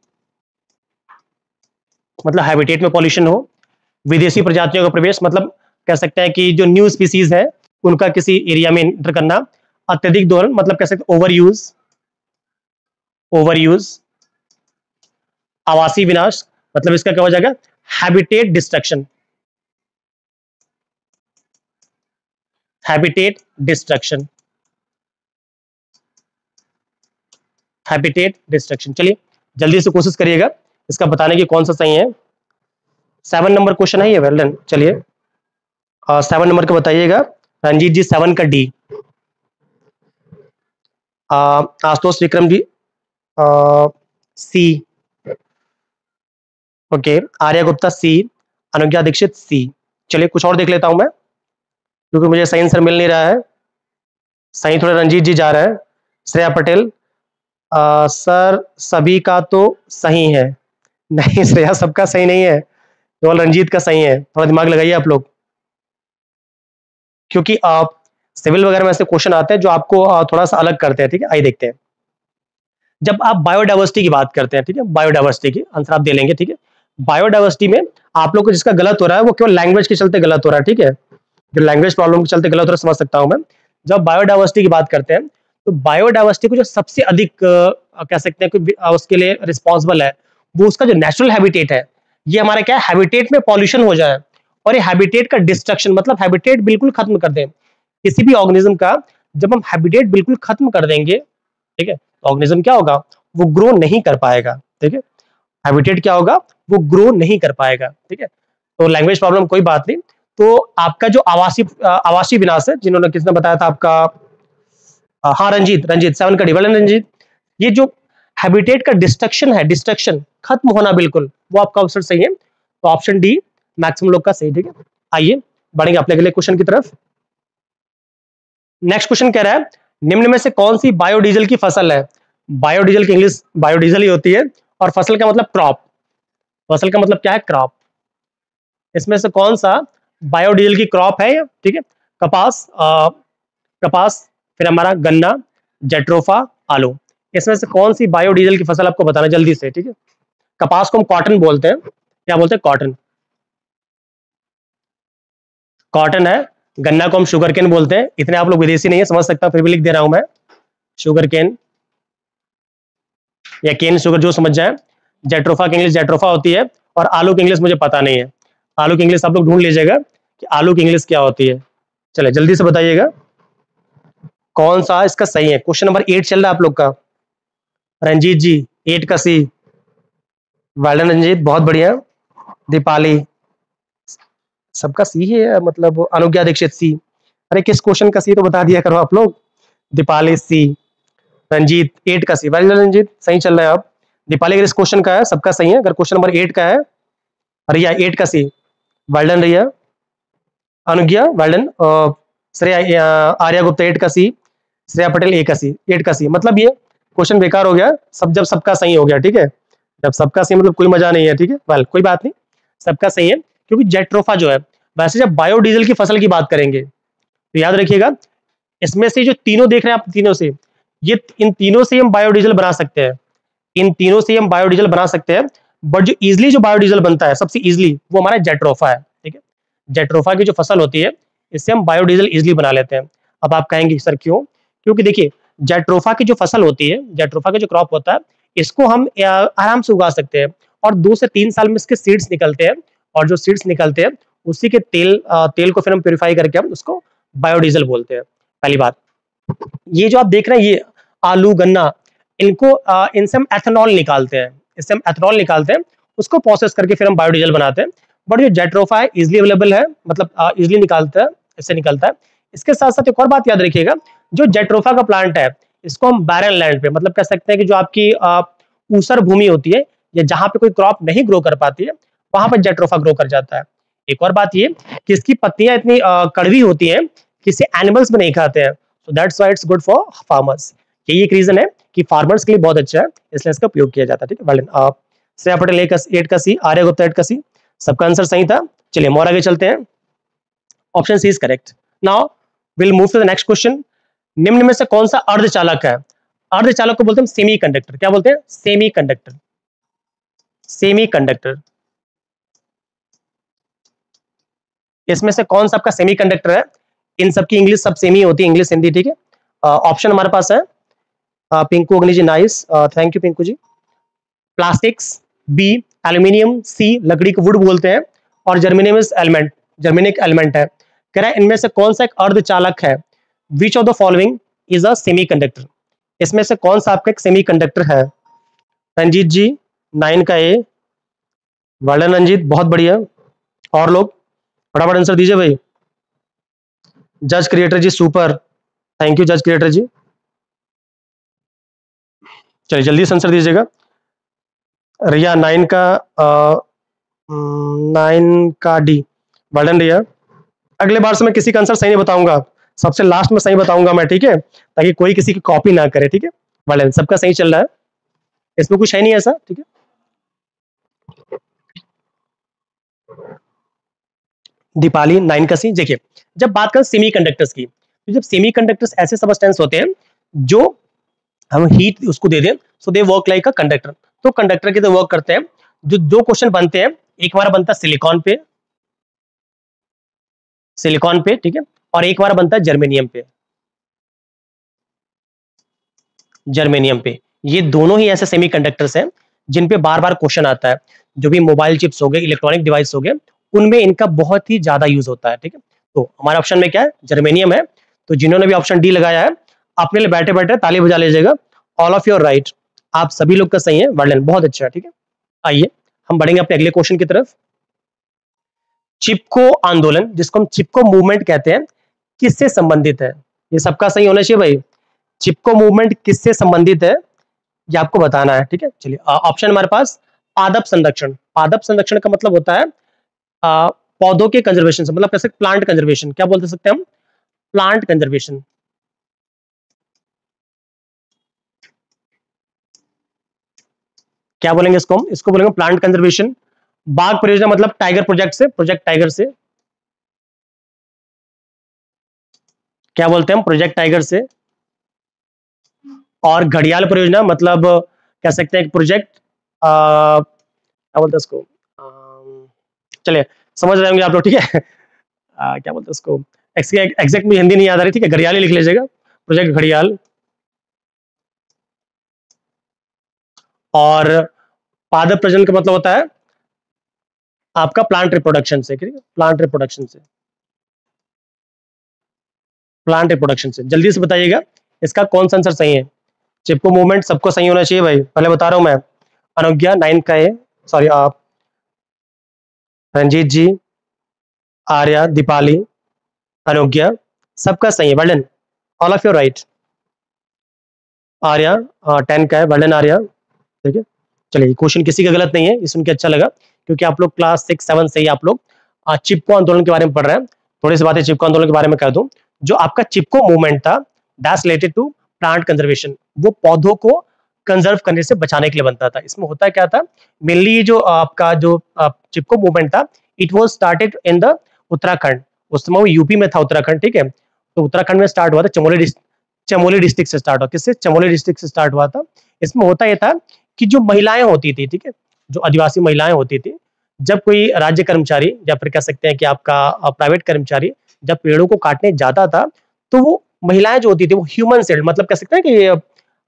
मतलब हैबिटेट में पॉल्यूशन हो। विदेशी प्रजातियों का प्रवेश मतलब कह सकते हैं कि जो न्यू स्पीसीज है उनका किसी एरिया में एंटर करना। अत्यधिक दोहन मतलब कह सकते हैं ओवर यूज, ओवर यूज। आवासीय विनाश मतलब इसका क्या हो जाएगा? Habitat destruction, habitat destruction, habitat destruction. चलिए जल्दी से कोशिश करिएगा इसका बताने की कौन सा सही है। 7 नंबर क्वेश्चन है ये, वेल डन। चलिए 7 नंबर का बताइएगा रंजीत जी। 7 का डी। आशुतोष विक्रम जी सी, ओके। आर्या गुप्ता सी, अनुज्ञा दीक्षित सी। चलिए कुछ और देख लेता हूं मैं, क्योंकि मुझे सही आंसर मिल नहीं रहा है। सही थोड़ा रंजीत जी जा रहा है। श्रेया पटेल सर सभी का तो सही है। नहीं श्रेया सबका सही नहीं है, केवल रंजीत का सही है। थोड़ा दिमाग लगाइए आप लोग, क्योंकि आप सिविल वगैरह में ऐसे क्वेश्चन आते हैं जो आपको थोड़ा सा अलग करते हैं, ठीक है। आइए देखते हैं। जब आप बायोडाइवर्सिटी की बात करते हैं, ठीक है, बायोडाइवर्सिटी की आंसर आप दे लेंगे, ठीक है। बायोडाइवर्सिटी में आप लोग को जिसका गलत हो रहा है वो केवल लैंग्वेज के चलते गलत हो रहा है, ठीक है। जो लैंग्वेज प्रॉब्लम के चलते गलत हो रहा है समझ सकता हूं मैं। जब बायोडाइवर्सिटी की बात करते हैं तो बायोडाइवर्सिटी को जो सबसे अधिक कह सकते हैं कि उसके लिए रिस्पॉन्सिबल है वो उसका जो नेचुरल हैबिटेट है। ये हमारा क्या है, हैबिटेट में पॉल्यूशन हो जाए और ये हैबिटेट का डिस्ट्रक्शन मतलब हैबिटेट बिल्कुल खत्म कर दें किसी भी ऑर्गेनिज्म का। जब हम हैबिटेट बिल्कुल खत्म कर देंगे, ठीक है, तो ऑर्गेनिज्म क्या होगा, वो ग्रो नहीं कर पाएगा, ठीक है। हैबिटेट क्या होगा, वो ग्रो नहीं कर पाएगा, ठीक है। तो लैंग्वेज प्रॉब्लम कोई बात नहीं। तो आपका जो आवासीय विनाश है, जिन्होंने किसने बताया था आपका, हाँ रंजीत, रंजीत 7 का डिवलन रंजीत। ये जो हैबिटेट का डिस्ट्रक्शन है, डिस्ट्रक्शन खत्म होना बिल्कुल, वो आपका आंसर सही है। तो ऑप्शन डी मैक्सिमम लोग का सही, ठीक है। आइए बढ़ेंगे अपने अगले क्वेश्चन की तरफ। नेक्स्ट क्वेश्चन कह रहा है निम्न में से कौन सी बायोडीजल की फसल है? बायोडीजल की इंग्लिश बायोडीजल ही होती है और फसल का मतलब क्रॉप। फसल का मतलब क्या है? क्रॉप। इसमें से कौन सा बायोडीजल की क्रॉप है? ठीक है, कपास, कपास, फिर हमारा गन्ना, जेट्रोफा, आलू। इसमें से कौन सी बायोडीजल की फसल आपको बताना जल्दी से, ठीक है। कपास को हम कॉटन बोलते हैं। क्या बोलते हैं? कॉटन, कॉटन है। गन्ना को हम शुगर केन बोलते हैं। इतने आप लोग विदेशी नहीं है समझ सकता, फिर भी लिख दे रहा हूं मैं, शुगर केन या केन शुगर जो समझ जाए। जेट्रोफा की इंग्लिश जेट्रोफा होती है और आलू की इंग्लिश मुझे पता नहीं है। आलू की इंग्लिश आप लोग ढूंढ लीजिएगा कि आलू की इंग्लिश क्या होती है। चले जल्दी से बताइएगा कौन सा इसका सही है। क्वेश्चन नंबर 8 चल रहा है आप लोग का। रंजीत जी 8 का सी, वेल्डन रंजीत, बहुत बढ़िया। दीपाली सबका सी ही है, मतलब अनुज्ञा दीक्षित सी। अरे किस क्वेश्चन का सी तो बता दिया करो आप लोग। दीपाली सी, रंजीत 8 का सी, वेल रंजीत सही चल रहा है आप। दीपाली अगर इस क्वेश्चन का है सबका सही है, अगर क्वेश्चन नंबर 8 का है, रिया 8 का सी, वेल्डन रिया। अनुज्ञा वेल्डन। श्रेया आर्या गुप्ता 8 का सी, श्रेया पटेल 8 का सी, 8 का सी। मतलब ये क्वेश्चन बेकार हो गया सब जब सबका सही हो गया, ठीक है। जब सबका सही मतलब कोई मजा नहीं है, ठीक है। वेल कोई बात नहीं, सबका सही है, क्योंकि जेट्रोफा जो है, वैसे जब बायोडीजल की फसल की बात करेंगे तो याद रखिएगा इसमें से जो तीनों देख रहे हैं आप, तीनों से, ये इन तीनों से हम बायोडीजल बना सकते हैं। इन तीनों से हम बायोडीजल बना सकते हैं, बट जो इजिली जो बायोडीजल बनता है सबसे इजिली वो हमारा जेट्रोफा है, ठीक है। जेट्रोफा की जो फसल होती है इससे हम बायोडीजल इजिली बना लेते हैं। अब आप कहेंगे सर क्यों? क्योंकि देखिए जेट्रोफा की जो फसल होती है, जेट्रोफा का जो क्रॉप होता है, इसको हम आराम से उगा सकते हैं और 2 से 3 साल में इसके सीड्स निकलते हैं और जो सीड्स निकलते हैं उसी के तेल को फिर हम प्यूरिफाई करके हम उसको बायोडीजल बोलते हैं। पहली बात, ये जो आप देख रहे हैं ये आलू गन्ना, इनको इनसे हम एथेनॉल निकालते हैं, इससे हम एथेनॉल निकालते हैं, उसको प्रोसेस करके फिर हम बायोडीजल बनाते हैं। बट जो जेट्रोफा है इजिली अवेलेबल है, मतलब इजिली निकालता है, इससे निकलता है। इसके साथ साथ एक और बात याद रखिएगा, जो जेट्रोफा का प्लांट है इसको हम बैरन लैंड पे, मतलब कह सकते हैं कि जो आपकी ऊसर भूमि होती है या जहां पे कोई क्रॉप नहीं ग्रो कर पाती है वहां पर जेट्रोफा ग्रो कर जाता है। एक और बात ये कि इसकी पत्तियां इतनी कड़वी होती हैं कि इसे एनिमल्स भी नहीं खाते हैं, so that's why it's good for farmers. यही एक रीजन है कि फार्मर्स के लिए बहुत अच्छा है, इसलिए इसका उपयोग किया जाता है। ठीक है, वेल श्रेया पटेल 8 का सी, आर्य गुप्ता 8 का सी, सबका आंसर सही था। चलिए और आगे चलते हैं, option C is correct. Now will move to the next question. निम्न में से कौन सा अर्धचालक है? अर्धचालक को बोलते हैं सेमी कंडक्टर। क्या बोलते हैं? Semi conductor. सेमी कंडक्टर, इसमें से कौन सा आपका सेमी कंडक्टर है? इन सबकी इंग्लिश सब सेमी होती है, इंग्लिश हिंदी। ठीक है, ऑप्शन हमारे पास है Pinku Agni ji, nice, thank you Pinku ji. Plastics, B aluminium, C लकड़ी को वुड बोलते हैं और जर्मेनियम एलिमेंट, जर्मेनिक एलिमेंट है। कह रहा है इनमें से कौन सा एक अर्धचालक है? Which of the following is a semi conductor? इसमें से कौन सा आपका एक सेमी कंडक्टर है? रंजीत जी 9 का ए, वर्णन रंजीत, बहुत बढ़िया। और लोग फटाफट आंसर दीजिए भाई। जज creator ji super, thank you जज क्रिएटर जी। चलिए जल्दी से आंसर दीजिएगा। रिया 9 का 9 का डी, वर्णन रिया। अगले बार से मैं किसी का आंसर सही नहीं बताऊंगा, सबसे लास्ट में सही बताऊंगा मैं, ठीक है, ताकि कोई किसी की कॉपी ना करे। ठीक है, वर्णन सबका सही चल रहा है, इसमें कुछ है नहीं ऐसा। ठीक है, दीपाली 9 का सी। देखिए जब बात करें सेमीकंडक्टर्स की, तो जब सेमीकंडक्टर्स ऐसे सबस्टेंस होते हैं जो हम हीट उसको दे दें, so they work like a conductor. तो कंडक्टर की तरह वर्क करते हैं। जो दो क्वेश्चन बनते हैं, एक हमारा बनता है सिलिकॉन पे, सिलिकॉन पे, ठीक है, और एक हमारा बनता है जर्मेनियम पे, जर्मेनियम पे। ये दोनों ही ऐसे सेमीकंडक्टर्स हैं जिन पे बार बार क्वेश्चन आता है। जो भी मोबाइल चिप्स हो गए, इलेक्ट्रॉनिक डिवाइस हो गए, उनमें इनका बहुत ही ज्यादा यूज होता है। ठीक है, तो हमारे ऑप्शन में क्या है? जर्मेनियम है। तो जिन्होंने भी ऑप्शन डी लगाया है अपने लिए बैठे बैठे ताली बजा लीजिएगा। ऑल ऑफ योर राइट, आप सभी लोग का सही है, वर्णन बहुत अच्छा है। ठीक है, आइए हम बढ़ेंगे अपने अगले क्वेश्चन की तरफ। चिपको आंदोलन, जिसको हम चिपको मूवमेंट कहते हैं, किससे संबंधित है? ये सबका सही होना चाहिए भाई। चिपको मूवमेंट किससे संबंधित है ये आपको बताना है। ठीक है, चलिए ऑप्शन हमारे पास पादप संरक्षण। पादप संरक्षण का मतलब होता है पौधों के कंजर्वेशन से, मतलब कैसे प्लांट कंजर्वेशन, क्या बोल सकते हैं हम? Plant conservation. क्या बोलेंगे इसको हम? इसको बोलेंगे प्लांट कंजर्वेशन। बाघ परियोजना मतलब टाइगर प्रोजेक्ट से, प्रोजेक्ट टाइगर से। क्या बोलते हैं हम? प्रोजेक्ट टाइगर से। और घड़ियाल परियोजना मतलब कह सकते हैं प्रोजेक्ट क्या बोलते हैं उसको, चलिए समझ रहे होंगे आप लोग। ठीक है, क्या बोलते हैं उसको, एग्जैक्ट में हिंदी नहीं याद आ रही। ठीक है, घड़ियाल ही लिख लीजिएगा, प्रोजेक्ट घड़ियाल। और पादप प्रजनन का मतलब होता है आपका प्लांट रिप्रोडक्शन से। ठीक है, प्लांट रिप्रोडक्शन से, प्लांट रिप्रोडक्शन से। जल्दी से बताइएगा इसका कौन सा आंसर सही है। चिपको मूवमेंट सबको सही होना चाहिए भाई, पहले बता रहा हूं मैं। अनुज्ञा 9 का है, सॉरी आप, रंजीत जी, आर्या, दीपाली, अनुज्ञा, सबका सही है, वर्णन all of your right. Arya 10 का है, वर्णन आर्या। ठीक है, चलिए क्वेश्चन किसी का गलत नहीं है, ये सुन के अच्छा लगा, क्योंकि आप लोग क्लास 6 7 से ही आप लोग चिपको आंदोलन के बारे में पढ़ रहे हैं। थोड़ी सी बातें चिपको आंदोलन के बारे में कह दूं। जो आपका चिपको मूवमेंट था that's related to plant conservation, वो पौधों को कंजर्व करने से बचाने के लिए बनता था। इसमें होता क्या था, मेनली जो आपका जो चिपको मूवमेंट था, it was started in the Uttarakhand. उस समय वो यूपी में था, उत्तराखंड। ठीक है, तो उत्तराखंड में स्टार्ट हुआ था, चमोली डिस्ट्रिक्ट से स्टार्ट हुआ। किससे? चमोली डिस्ट्रिक्ट से स्टार्ट हुआ था। इसमें होता यह था कि जो महिलाएं होती थी, ठीक है, जो आदिवासी महिलाएं होती थी, जब कोई राज्य कर्मचारी या फिर कह सकते हैं कि आपका प्राइवेट कर्मचारी जब पेड़ों को काटने जाता था, तो वो महिलाएं जो होती थी वो ह्यूमन सेल, मतलब कह सकते हैं कि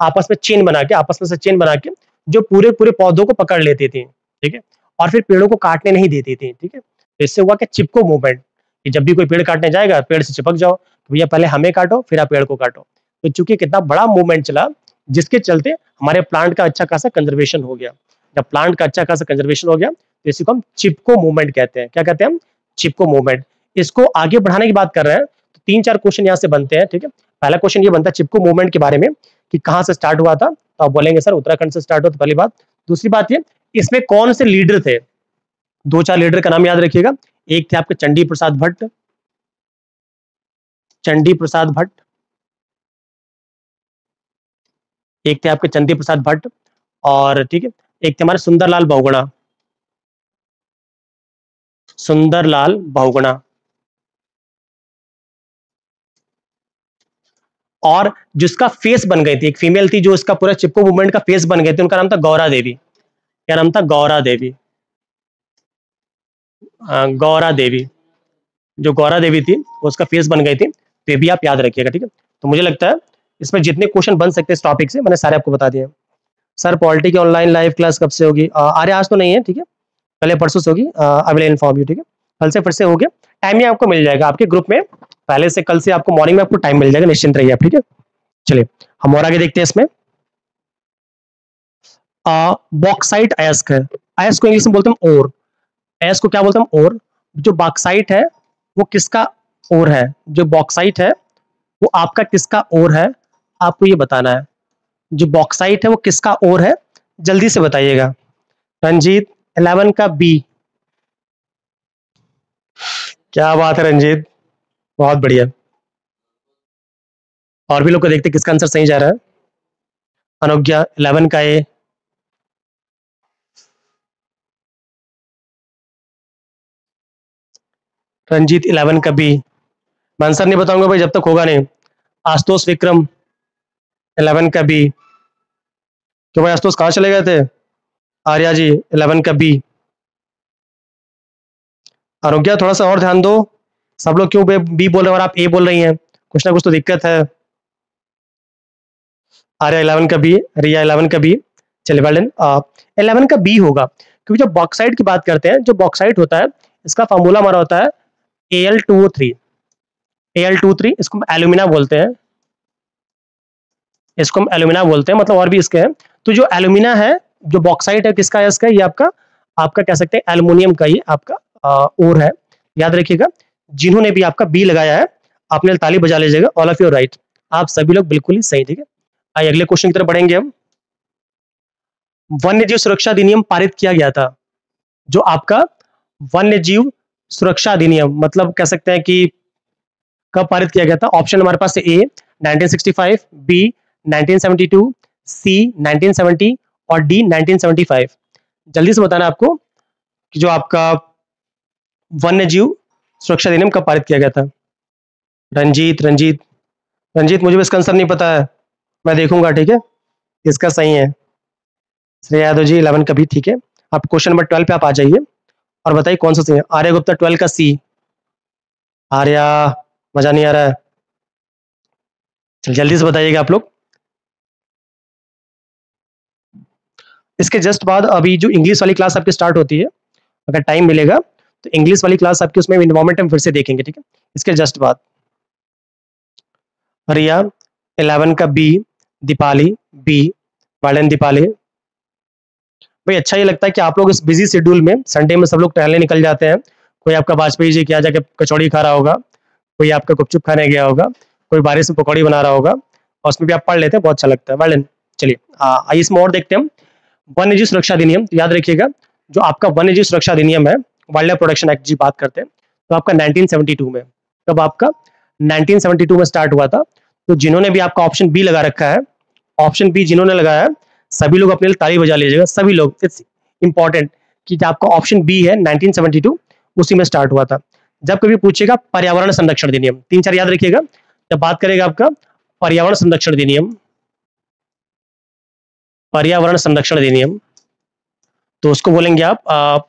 आपस में चेन बना के, आपस में से चेन बना के जो पूरे पूरे पौधों को पकड़ लेती थी, ठीक है, और फिर पेड़ों को काटने नहीं देती थी, ठीक है। तो इससे हुआ कि चिपको मूवमेंट, कि जब भी कोई पेड़ काटने जाएगा, पेड़ से चिपक जाओ, तो भैया पहले हमें काटो, फिर आप पेड़ को काटो। तो चूंकि कितना बड़ा मूवमेंट चला, जिसके चलते हमारे प्लांट का अच्छा खासा कंजर्वेशन हो गया। जब प्लांट का अच्छा खासा कंजर्वेशन हो गया, तो इसी को हम चिपको मूवमेंट कहते हैं। क्या कहते हैं हम? चिपको मूवमेंट। इसको आगे बढ़ाने की बात कर रहे हैं, तो 3-4 क्वेश्चन यहाँ से बनते हैं, ठीक है। पहला क्वेश्चन ये बनता है चिपको मूवमेंट के बारे में, कि कहाँ से स्टार्ट हुआ था, तो आप बोलेंगे सर उत्तराखंड से स्टार्ट हुआ था, पहली बात। दूसरी बात ये, इसमें कौन से लीडर थे? 2-4 लीडर का नाम याद रखिएगा। एक थे आपके चंडी प्रसाद भट्ट, चंडी प्रसाद भट्ट, एक थे आपके चंडी प्रसाद भट्ट, और ठीक है, एक थे हमारे सुंदरलाल बहुगुणा, सुंदरलाल बहुगुणा। और जिसका फेस बन गई थी, एक फीमेल थी जो इसका पूरा चिपको मूवमेंट का फेस बन गई थी, उनका नाम था गौरा देवी। क्या नाम था? गौरा देवी। गौरा देवी, जो गौरा देवी थी वो उसका फेस बन गई थी, तो ये भी आप याद रखिएगा, ठीक है। तो मुझे लगता है इसमें जितने क्वेश्चन बन सकते हैं इस टॉपिक से, मैंने सारे आपको बता दिए। सर पॉलिटी की ऑनलाइन लाइव क्लास कब से होगी? अरे आज तो नहीं है, ठीक है, कल या परसों से होगी। आई विल इन्फॉर्म यू, ठीक है। कल से फिर से हो गया, टाइम ही आपको मिल जाएगा आपके ग्रुप में, पहले से कल से आपको मॉर्निंग में आपको टाइम मिल जाएगा, निश्चिंत रहिए आप, ठीक है। चलिए हम और आगे देखते हैं इसमें। बॉक्साइट अयस्क है, अयस्क को इंग्लिश में बोलते हैं ओर, अयस्क को क्या बोलते हैं? ओर। जो बॉक्साइट है वो किसका ओर है? जो बॉक्साइट है वो आपका किसका ओर है? आपको ये बताना है। जो बॉक्साइट है वो किसका ओर है, जल्दी से बताइएगा। रंजीत 11 का बी। क्या बात है रंजीत, बहुत बढ़िया। और भी लोग को देखते हैं किसका आंसर सही जा रहा है। अनुज्ञा 11 का ए, रंजीत 11 का बी। मैं आंसर नहीं बताऊंगा भाई जब तक होगा नहीं। आशुतोष विक्रम 11 का बी। क्यों भाई आशुतोष कहाँ चले गए थे? आर्या जी 11 का बी। अनुज्ञा थोड़ा सा और ध्यान दो, सब लोग क्यों बी बोल रहे हैं और आप ए बोल रही हैं? कुछ ना कुछ तो दिक्कत है। आर्या 11 का बी, रिया 11 का बी। चलिए वेल डन। 11 का बी होगा, क्योंकि जब बॉक्साइट की बात करते हैं, जो बॉक्साइट होता है इसका फार्मूला हमारा होता है Al2O3। Al2O3, इसको हम एल्यूमिना बोलते हैं, इसको हम एल्यूमिना बोलते हैं, मतलब और भी इसके हैं। तो जो एल्यूमिना है, जो बॉक्साइट है, किसका है? इसका, ये आपका आपका कह सकते हैं एल्युमिनियम का ही आपका ओर है। याद रखिएगा, जिन्होंने भी आपका बी लगाया है, आपने ताली बजा लीजिएगा। ऑल ऑफ यू राइट, आप सभी लोग बिल्कुल ही सही, ठीक है। आइए अगले क्वेश्चन की तरफ बढ़ेंगे हम। वन्य जीव सुरक्षा अधिनियम पारित किया गया था, जो आपका वन्य जीव सुरक्षा अधिनियम, मतलब कह सकते हैं कि कब पारित किया गया था? ऑप्शन हमारे पास ए 1965, बी 1972, सी 1970 और डी 1975। जल्दी से बताना आपको कि जो आपका वन्य जीव सुरक्षा अधिनियम कब पारित किया गया था। रंजीत रंजीत रंजीत, मुझे भी इसका आंसर नहीं पता है, मैं देखूंगा, ठीक है। इसका सही है श्रेया यादव जी 11 का भी, ठीक है। आप क्वेश्चन नंबर 12 पे आप आ जाइए और बताइए कौन सा सही है। आर्य गुप्ता 12 का सी। आर्या, मजा नहीं आ रहा है, चल जल्दी से बताइएगा आप लोग। इसके जस्ट बाद अभी जो इंग्लिश वाली क्लास आपकी स्टार्ट होती है, अगर टाइम मिलेगा तो इंग्लिश वाली क्लास आपकी, उसमें इन्वायरमेंट हम फिर से देखेंगे, ठीक है। इसके जस्ट बाद रिया 11 का B, Dipali B. Warden Dipali भाई, अच्छा ये लगता है कि आप लोग इस बिजी शेड्यूल में, संडे में सब लोग टहलने निकल जाते हैं। कोई आपका वाजपेयी जी के यहाँ जाके कचौड़ी खा रहा होगा, कोई आपका गुपचुप खाने गया होगा, कोई बारिश में पकौड़ी बना रहा होगा, और उसमें भी आप पढ़ लेते हैं, बहुत अच्छा लगता है। वार्डन चलिए आइए इसमें और देखते हैं हम। वन्य जीव सुरक्षा अधिनियम, तो याद रखिएगा, जो आपका वन्य जीव सुरक्षा अधिनियम है, वाइल्ड लाइफ प्रोटेक्शन एक्ट जी बात करते हैं, तो आपका 1972 में, तब आपका 1972 में स्टार्ट हुआ था। तो जिन्होंने भी आपका ऑप्शन बी लगा रखा है, ऑप्शन बी जिन्होंने लगाया है, सभी लोग अपने लिए ताली बजा लीजिएगा, सभी लोग। इट्स इंपॉर्टेंट कि आपका ऑप्शन बी है 1972, उसी में स्टार्ट हुआ था। जब कभी पूछेगा पर्यावरण संरक्षण अधिनियम, 3-4 याद रखिएगा। जब बात करेगा आपका पर्यावरण संरक्षण अधिनियम, पर्यावरण संरक्षण अधिनियम, तो उसको बोलेंगे आप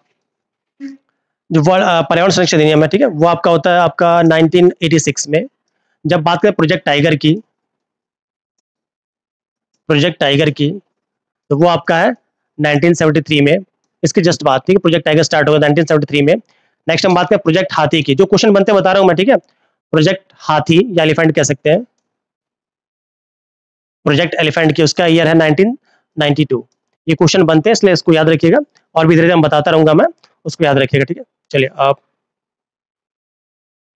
जो पर्यावरण संरक्षण अधिनियम है, ठीक है, वो आपका होता है आपका 1986 में। जब बात करें प्रोजेक्ट टाइगर की, प्रोजेक्ट टाइगर की, तो वो आपका है 1973 में, इसकी जस्ट बात थी, प्रोजेक्ट टाइगर स्टार्ट हुआ 1973 में। नेक्स्ट हम बात करें प्रोजेक्ट हाथी की, जो क्वेश्चन बनते बता रहा हूं मैं, ठीक है। प्रोजेक्ट हाथी या एलिफेंट कह सकते हैं, प्रोजेक्ट एलिफेंट की उसका ईयर है 1992। ये क्वेश्चन बनते हैं, इसलिए इसको याद रखिएगा, और भी धीरे धीरे हम बताता रहूंगा मैं, उसको याद रखिएगा, ठीक है। चलिए आप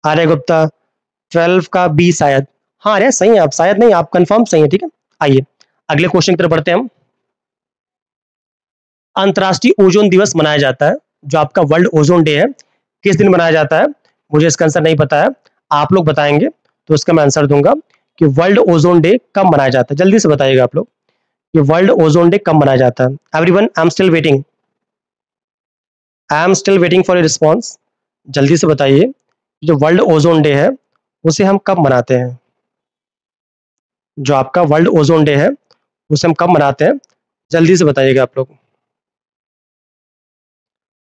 आर्यगुप्ता 12 का बी शायद, हाँ अरे सही है आप, शायद नहीं आप कंफर्म सही है, ठीक है। आइए अगले क्वेश्चन की तरफ बढ़ते हैं हम। अंतर्राष्ट्रीय ओजोन दिवस मनाया जाता है, जो आपका वर्ल्ड ओजोन डे है, किस दिन मनाया जाता है? मुझे इसका आंसर नहीं पता है, आप लोग बताएंगे तो इसका मैं आंसर दूंगा कि वर्ल्ड ओजोन डे कब मनाया जाता है। जल्दी से बताइएगा आप लोग कि वर्ल्ड ओजोन डे कब मनाया जाता है। Everyone I am still waiting, I am still waiting for a response. जल्दी से बताइए जो वर्ल्ड ओजोन डे है उसे हम कब मनाते हैं? जो आपका वर्ल्ड ओजोन डे है उसे हम कब मनाते हैं, जल्दी से बताइएगा आप लोग।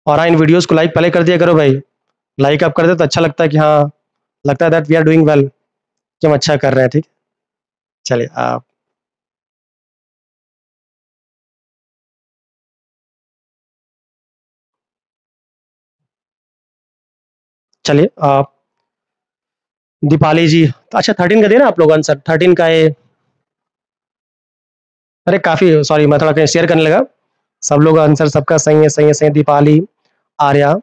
और हाँ, इन वीडियोस को लाइक पहले कर दिया करो भाई, लाइक आप कर दे तो अच्छा लगता है कि हाँ, लगता है that we are doing well, कि हम अच्छा कर रहे हैं, ठीक। चलिए आप चलिए आप दीपाली जी, अच्छा 13 का देना आप लोग आंसर, 13 का ये, अरे काफी सॉरी मैं थोड़ा कहीं शेयर करने लगा, सब लोग आंसर सबका सही है, सही है, सही है। दीपाली, आर्या,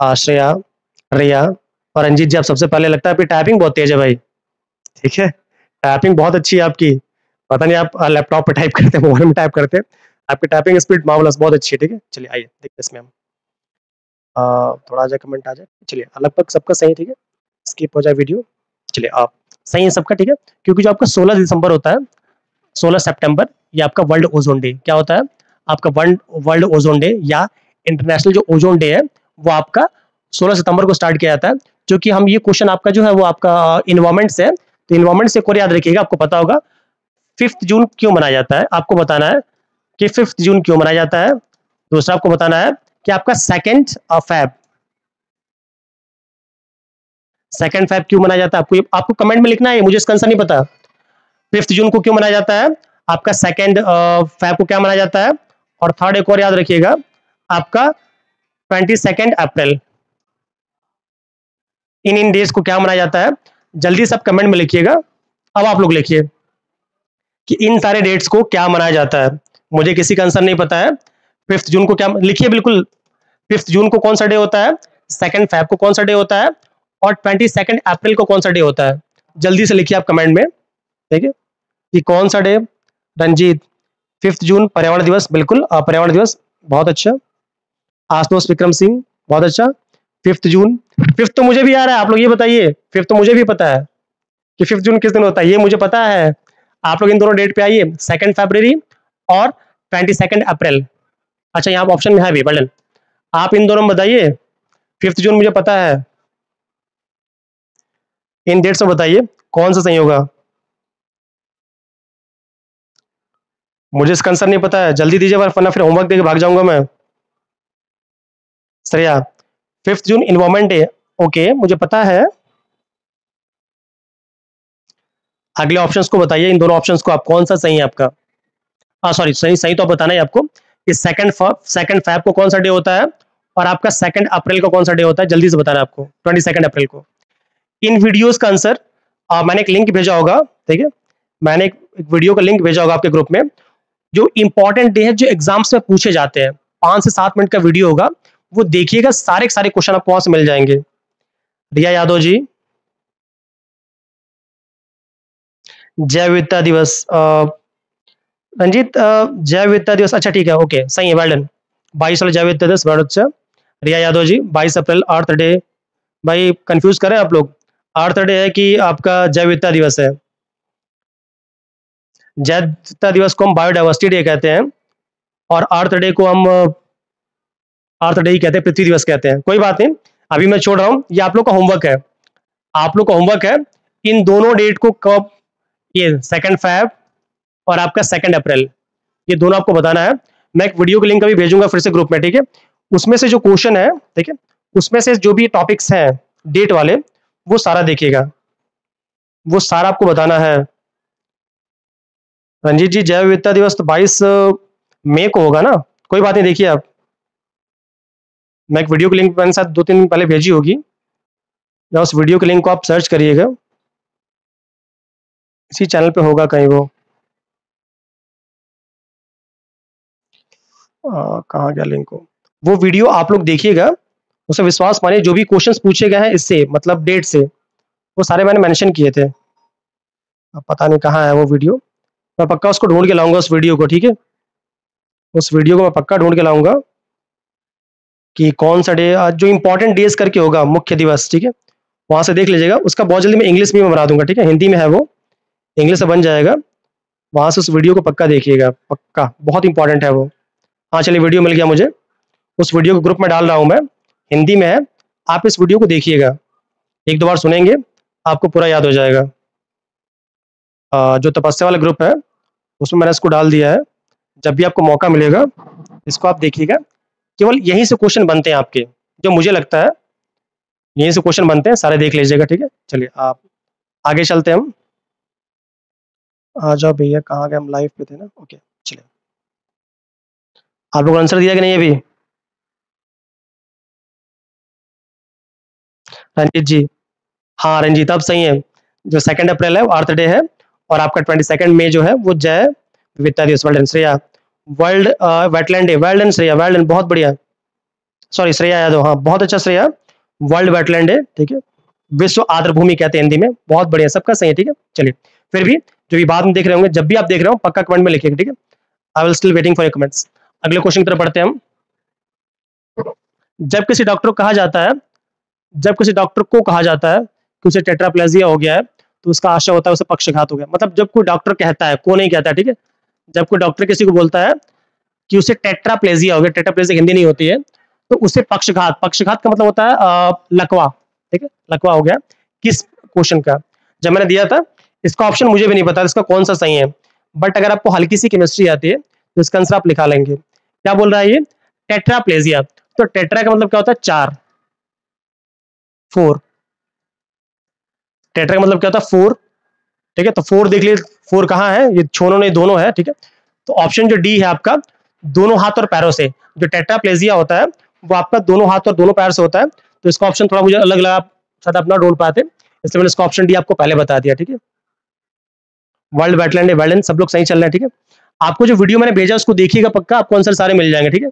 आश्रया, रिया और रंजीत जी, आप सबसे पहले, लगता है आपकी टाइपिंग बहुत तेज है भाई, ठीक है, टाइपिंग बहुत अच्छी है आपकी, पता नहीं आप लैपटॉप पे टाइप करते हैं मोबाइल में टाइप करते हैं, आपकी टाइपिंग स्पीड मार्वलस, बहुत अच्छी है, ठीक है। चलिए आइए देखते हैं इसमें हम, थोड़ा आ जाए कमेंट आ जाए, चलिए लगभग सबका सही है, ठीक है, स्किप हो जाए वीडियो। चलिए आप सही है सबका, ठीक है, क्योंकि जो आपका 16 दिसंबर होता है, 16 सितंबर, ये आपका वर्ल्ड ओजोन डे क्या होता है, आपका वर्ल्ड वर्ल्ड ओजोन डे या इंटरनेशनल जो ओजोन डे है, वो आपका 16 सितंबर को स्टार्ट किया जाता है। क्योंकि हम ये क्वेश्चन आपका जो है वो आपका इन्वायरमेंट से है, तो इन्वायरमेंट से एक और याद रखिएगा, आपको पता होगा 5 जून क्यों मनाया जाता है, आपको बताना है कि 5 जून क्यों मनाया जाता है। दूसरा आपको बताना है कि आपका सेकंड फेब क्यों मनाया जाता है, आपको कमेंट में लिखना है, मुझे इसका आंसर नहीं पता। 5 जून को क्यों मनाया जाता है, आपका सेकंड फेब को क्या मनाया जाता है, और थर्ड एक और याद रखिएगा, आपका 22 अप्रैल, इन डेज को क्या मनाया जाता है। जल्दी सब कमेंट में लिखिएगा। अब आप लोग लिखिए कि इन सारे डेट्स को क्या मनाया जाता है, मुझे किसी का आंसर नहीं पता है। 5 जून को क्या लिखिए, बिल्कुल 5 जून को कौन सा डे होता है, सेकंड फेब को कौन सा डे होता है, और 22 अप्रैल को कौन सा डे होता है, जल्दी से लिखिए आप कमेंट में, ठीक है, कि कौन सा डे। रंजीत 5 जून पर्यावरण दिवस, बिल्कुल पर्यावरण दिवस, बहुत अच्छा। आशुतोष विक्रम सिंह, बहुत अच्छा। 5 जून, फिफ्थ तो मुझे भी आ रहा है, आप लोग ये बताइए, फिफ्थ तो मुझे भी पता है कि 5 जून किस दिन होता है, ये मुझे पता है। आप लोग इन दोनों डेट पे आइए, 2 फरवरी और 22 अप्रैल। अच्छा यहाँ ऑप्शन में है भी बटन, आप इन दोनों में बताइए। 5 जून मुझे पता है, इन डेट्स में बताइए कौन सा सही होगा, मुझे इसका आंसर नहीं पता है, जल्दी दीजिए वरना फिर होमवर्क देके भाग जाऊंगा मैं। श्रेया 5 जून इन्वायरमेंट डे, ओके मुझे पता है। अगले ऑप्शंस को बताइए, इन दोनों ऑप्शंस को आप कौन सा सही है आपका, सॉरी सही सही तो आप बताना है आपको कि सेकंड फैब को कौन सा डे होता है, और आपका 2 अप्रैल को कौन सा डे होता है, जल्दी से बताना है आपको। 22 अप्रैल को। इन वीडियोस का आंसर मैंने एक लिंक भेजा होगा, ठीक है, मैंने एक वीडियो का लिंक भेजा होगा आपके ग्रुप में, जो इंपॉर्टेंट डे है जो एग्जाम्स में पूछे जाते हैं, 5 से 7 मिनट का वीडियो होगा, वो देखिएगा, सारे सारे क्वेश्चन आपको वहां से मिल जाएंगे। रिया यादव जी, जैव विविधता दिवस, रंजीत जैव विविधता दिवस, अच्छा ठीक है, ओके सही है, वेल डन। 22 वाला जैव विविधता दिवस, बहुत अच्छा। रिया यादव जी 22 अप्रैल अर्थ डे, भाई कंफ्यूज करें आप लोग, अर्थ डे है कि आपका जैव विविधता दिवस है। जैव विविधता दिवस को हम बायोडाइवर्सिटी डे कहते हैं, और अर्थ डे को हम अर्थ डे ही कहते हैं, पृथ्वी दिवस कहते हैं। कोई बात नहीं, अभी मैं छोड़ रहा हूँ, ये आप लोग का होमवर्क है, आप लोग का होमवर्क है, इन दोनों डेट को कब, ये 2 फरवरी और आपका 2 अप्रैल, ये दोनों आपको बताना है। मैं एक वीडियो का लिंक अभी भेजूंगा फिर से ग्रुप में, ठीक है, उसमें से जो क्वेश्चन है, ठीक है, उसमें से जो भी टॉपिक्स हैं डेट वाले, वो सारा देखिएगा, वो सारा आपको बताना है। रंजीत जी जैव विविधता दिवस तो 22 मई को होगा ना, कोई बात नहीं, देखिए आप, मैं एक वीडियो की लिंक मैंने साथ 2-3 दिन पहले भेजी होगी, या उस वीडियो के लिंक को आप सर्च करिएगा, इसी चैनल पे होगा कहीं वो। कहाँ गया लिंक को, वो वीडियो आप लोग देखिएगा, उसे विश्वास मानिए, जो भी क्वेश्चंस पूछे गए हैं इससे मतलब डेट से, वो सारे मैंने मेंशन किए थे। अब पता नहीं कहाँ है वो वीडियो, मैं पक्का उसको ढूंढ के लाऊंगा उस वीडियो को, ठीक है, उस वीडियो को मैं पक्का ढूंढ के लाऊंगा कि कौन सा डे, जो इंपॉर्टेंट डेज करके होगा, मुख्य दिवस, ठीक है, वहां से देख लीजिएगा। उसका बहुत जल्दी मैं इंग्लिश में भी बना दूंगा, ठीक है, हिंदी में है वो, इंग्लिश से बन जाएगा, वहां से उस वीडियो को पक्का देखिएगा, पक्का बहुत इंपॉर्टेंट है वो। हाँ चलिए, वीडियो मिल गया मुझे, उस वीडियो को ग्रुप में डाल रहा हूँ मैं, हिंदी में है, आप इस वीडियो को देखिएगा, 1-2 बार सुनेंगे आपको पूरा याद हो जाएगा। जो तपस्या वाला ग्रुप है उसमें मैंने इसको डाल दिया है, जब भी आपको मौका मिलेगा इसको आप देखिएगा, केवल यहीं से क्वेश्चन बनते हैं आपके, जो मुझे लगता है यहीं से क्वेश्चन बनते हैं, सारे देख लीजिएगा, ठीक है। चलिए आप आगे चलते हैं, हम आ जाओ भैया, कहाँ गए हम, लाइव पे थे ना, ओके चलिए। आप लोग आंसर दिया कि नहीं अभी? रंजीत जी, हाँ रंजीत, अब सही है, जो 2 अप्रैल है वो अर्थ डे है, और आपका 22 मई जो है वो जय विविधता दिवस, world Shreya, world wetland day, world and Shreya, world and, बहुत बढ़िया, सॉरी श्रेया यादव, हाँ बहुत अच्छा श्रेया, वर्ल्ड वेटलैंड डे, ठीक है, विश्व आर्द्र भूमि कहते हैं हिंदी में, बहुत बढ़िया, सबका सही है, ठीक है। चलिए, फिर भी जो भी बाद में देख रहे होंगे, जब भी आप देख रहे हो पक्का कमेंट में लिखिएगा, ठीक है, I will still waiting for your comments. अगले क्वेश्चन की तरफ बढ़ते हैं हम। जब किसी डॉक्टर को कहा जाता है, जब किसी डॉक्टर को कहा जाता है कि उसे टेट्राप्लेजिया हो गया है, तो उसका आशय होता है उसे पक्षघात हो गया, मतलब जब कोई डॉक्टर कहता है, को नहीं कहता है, ठीक है, जब कोई डॉक्टर किसी को बोलता है कि उसे टेट्राप्लेजिया हो गया, टेट्राप्लेजिया हिंदी नहीं होती है, तो उसे पक्षघात, पक्षघात का मतलब होता है लकवा, ठीक है, लकवा हो गया, किस क्वेश्चन का, जब मैंने दिया था, इसका ऑप्शन मुझे भी नहीं पता इसका कौन सा सही है, बट अगर आपको हल्की सी केमिस्ट्री आती है तो इसका आंसर आप लिखा लेंगे। क्या बोल रहा है ये, टेट्राप्लेजिया, तो टेट्रा का मतलब क्या होता है, 4, 4, टेट्रा का मतलब क्या होता है, 4, ठीक है, तो 4 देख लीजिए, 4 कहाँ है, ये छोरों नहीं, दोनों है, ठीक है, तो ऑप्शन जो डी है आपका, दोनों हाथ और पैरों से, जो टेट्राप्लेजिया होता है वो आपका दोनों हाथ और दोनों पैर से होता है, तो इसका ऑप्शन थोड़ा मुझे अलग लगा, शायद आप ना ढूंढ पाते, इसलिए मैंने इसका ऑप्शन डी आपको पहले बता दिया, ठीक है, वर्ल्ड वेटलैंड, वेटलैंड, सब लोग सही चल रहे हैं, ठीक है। आपको जो वीडियो मैंने भेजा उसको देखिएगा, पक्का आपको आंसर सारे मिल जाएंगे, ठीक है।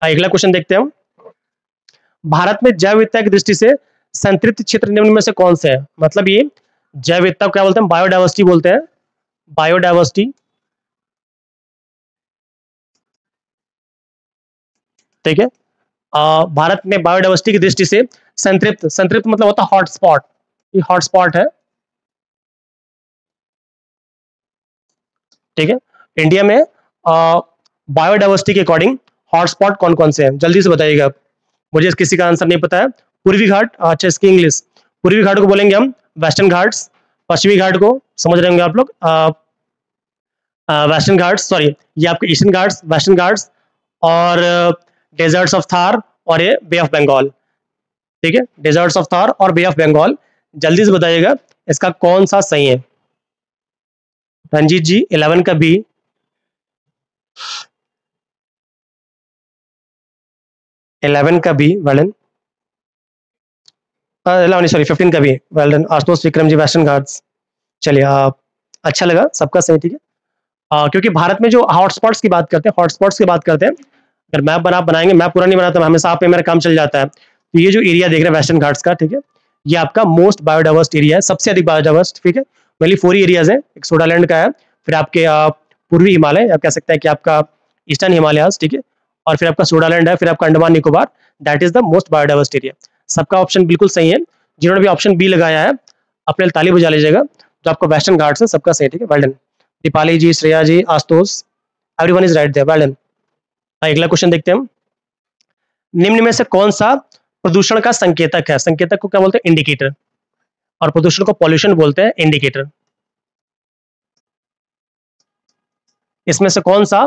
अगला क्वेश्चन देखते हैं हम, भारत में जैव विविधता की दृष्टि से संतृप्त क्षेत्र निम्न में से कौन से है, मतलब ये जैव विविधता को क्या बोलते हैं, बायोडाइवर्सिटी बोलते हैं, बायोडाइवर्सिटी, ठीक है। भारत में बायोडाइवर्सिटी की दृष्टि से संतृप्त, संतृप्त मतलब होता है हॉटस्पॉट, ये हॉटस्पॉट है, ठीक है। इंडिया में बायोडाइवर्सिटी के अकॉर्डिंग हॉटस्पॉट कौन कौन से हैं, जल्दी से बताइएगा आप, मुझे किसी का आंसर नहीं पता है। पूर्वी घाट, अच्छा इसकी इंग्लिश, पूर्वी घाट को बोलेंगे हम वेस्टर्न घाट्स, पश्चिमी घाट को समझ रहे होंगे आप लोग, वेस्टर्न घाट्स, सॉरी ये आपके ईस्टर्न घाट्स, वेस्टर्न घाट्स, और डेजर्ट्स ऑफ थार, और ये बे ऑफ बंगाल, ठीक है, डेजर्ट्स ऑफ थार और बे ऑफ बंगाल, जल्दी से बताइएगा इसका कौन सा सही है। रंजीत जी 11 का बी, 11 का बी, वेल, 11 सॉरी 15 का भी, well done Ashutosh Vikram ji, western Ghats. चलिए अच्छा लगा, सबका सही, ठीक है। क्योंकि भारत में जो हॉटस्पॉट्स की बात करते हैं, हॉटस्पॉट्स की बात करते हैं, अगर मैप बनाएंगे, मैप पूरा नहीं बनाता मैं, हमेशा आप पे मेरा काम चल जाता है, तो ये जो एरिया देख रहे हैं वेस्टर्न घाट्स का, ठीक है, ये आपका मोस्ट बायोडाइवर्स एरिया है, सबसे अधिक बायोडाइवर्स, ठीक है, वैली 4 एरियाज है, एक सोडालैंड का है, फिर आपके पूर्वी हिमालय, आप कह सकते हैं कि आपका ईस्टर्न हिमालयाज, ठीक है, और फिर आपका सोडालैंड है, फिर आपका Andaman Nicobar, that is the most biodiverse area. सबका ऑप्शन बिल्कुल सही है, जिन्होंने भी ऑप्शन बी लगाया है अपने लिए ताली बजा लीजिएगा, जो आपका वेस्टर्न घाट्स है सबका सही, ठीक है, well done. Dipali ji, Shreya ji, Ashutosh, everyone is right there, well done. अगला क्वेश्चन देखते हैं हम, निम्न में से कौन सा प्रदूषण का संकेतक है, संकेतक को क्या बोलते हैं, इंडिकेटर, और प्रदूषण को पॉल्यूशन बोलते हैं, इंडिकेटर, इसमें से कौन सा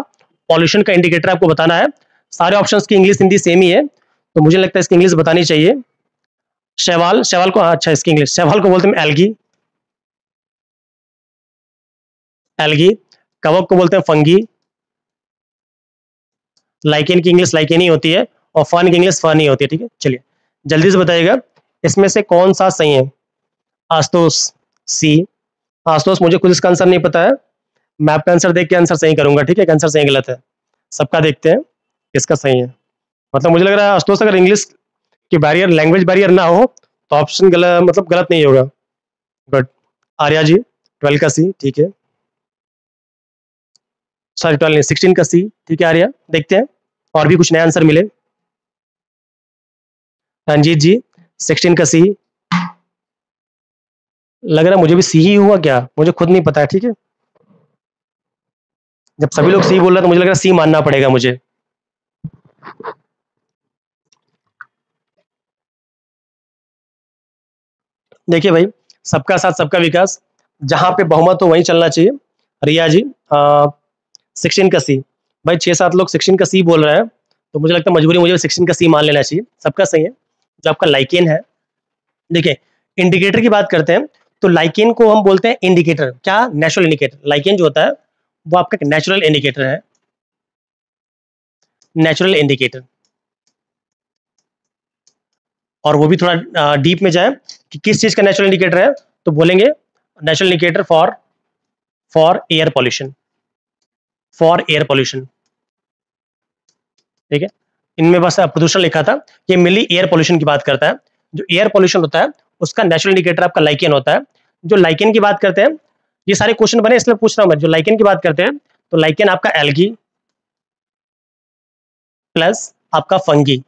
पॉल्यूशन का इंडिकेटर आपको बताना है। सारे ऑप्शंस की इंग्लिश हिंदी सेम ही है, तो मुझे लगता है इसकी इंग्लिश बतानी चाहिए। शैवाल, शैवाल को, अच्छा इसकी इंग्लिश, शैवाल को बोलते हैं एल्गी, एल्गी, कवक को बोलते हैं फंगी, लाइकेन की इंग्लिश लाइकेन ही होती है और फन की इंग्लिश फन ही होती है, ठीक है। चलिए जल्दी से बताइएगा इसमें से कौन सा सही है। आशुतोष सी। आशुतोष मुझे खुद इसका आंसर नहीं पता है, मैं आपका आंसर देख के आंसर सही करूंगा, ठीक है। आंसर सही गलत है सबका देखते हैं किसका सही है। मतलब मुझे लग रहा है आशुतोष अगर इंग्लिश की बैरियर लैंग्वेज बैरियर ना हो तो ऑप्शन गलत, मतलब गलत नहीं होगा। गुड। आर्या जी 12 का सी, ठीक है। सॉरी 12 नहीं 16 का सी, ठीक है आर्या। देखते हैं और भी कुछ नया आंसर मिले। रंजीत जी 16 का सी। लग रहा है मुझे भी सी ही हुआ क्या, मुझे खुद नहीं पता है, ठीक है। जब सभी लोग सी बोल रहे हैं तो मुझे लग रहा है सी मानना पड़ेगा मुझे। देखिए भाई, सबका साथ सबका विकास, जहां पे बहुमत हो वहीं चलना चाहिए। रिया जी 16 का सी। भाई 6-7 लोग 16 का सी बोल रहे हैं तो मुझे लगता है मजबूरी मुझे 16 का सी मान लेना चाहिए। सबका सही है। जो आपका लाइकेन है, देखिए इंडिकेटर की बात करते हैं तो लाइकेन को हम बोलते हैं इंडिकेटर। क्या? Natural indicator. लाइकेन जो होता है वो आपका नेचुरल इंडिकेटर है, नेचुरल इंडिकेटर। और वो भी थोड़ा डीप में जाए कि किस चीज का नेचुरल इंडिकेटर है, तो बोलेंगे natural indicator for air pollution, for air pollution, ठीक है। इनमें बस प्रदूषण लिखा था, ये मेनली एयर पॉल्यूशन की बात करता है। जो एयर पॉल्यूशन होता है उसका नेचुरल इंडिकेटर आपका लाइकेन होता है। जो लाइकेन की बात करते हैं, ये सारे क्वेश्चन बने इसलिए पूछ रहा हूं मैं। जो लाइकेन की बात करते हैं तो लाइकेन आपका एल्गी प्लस आपका फंगी।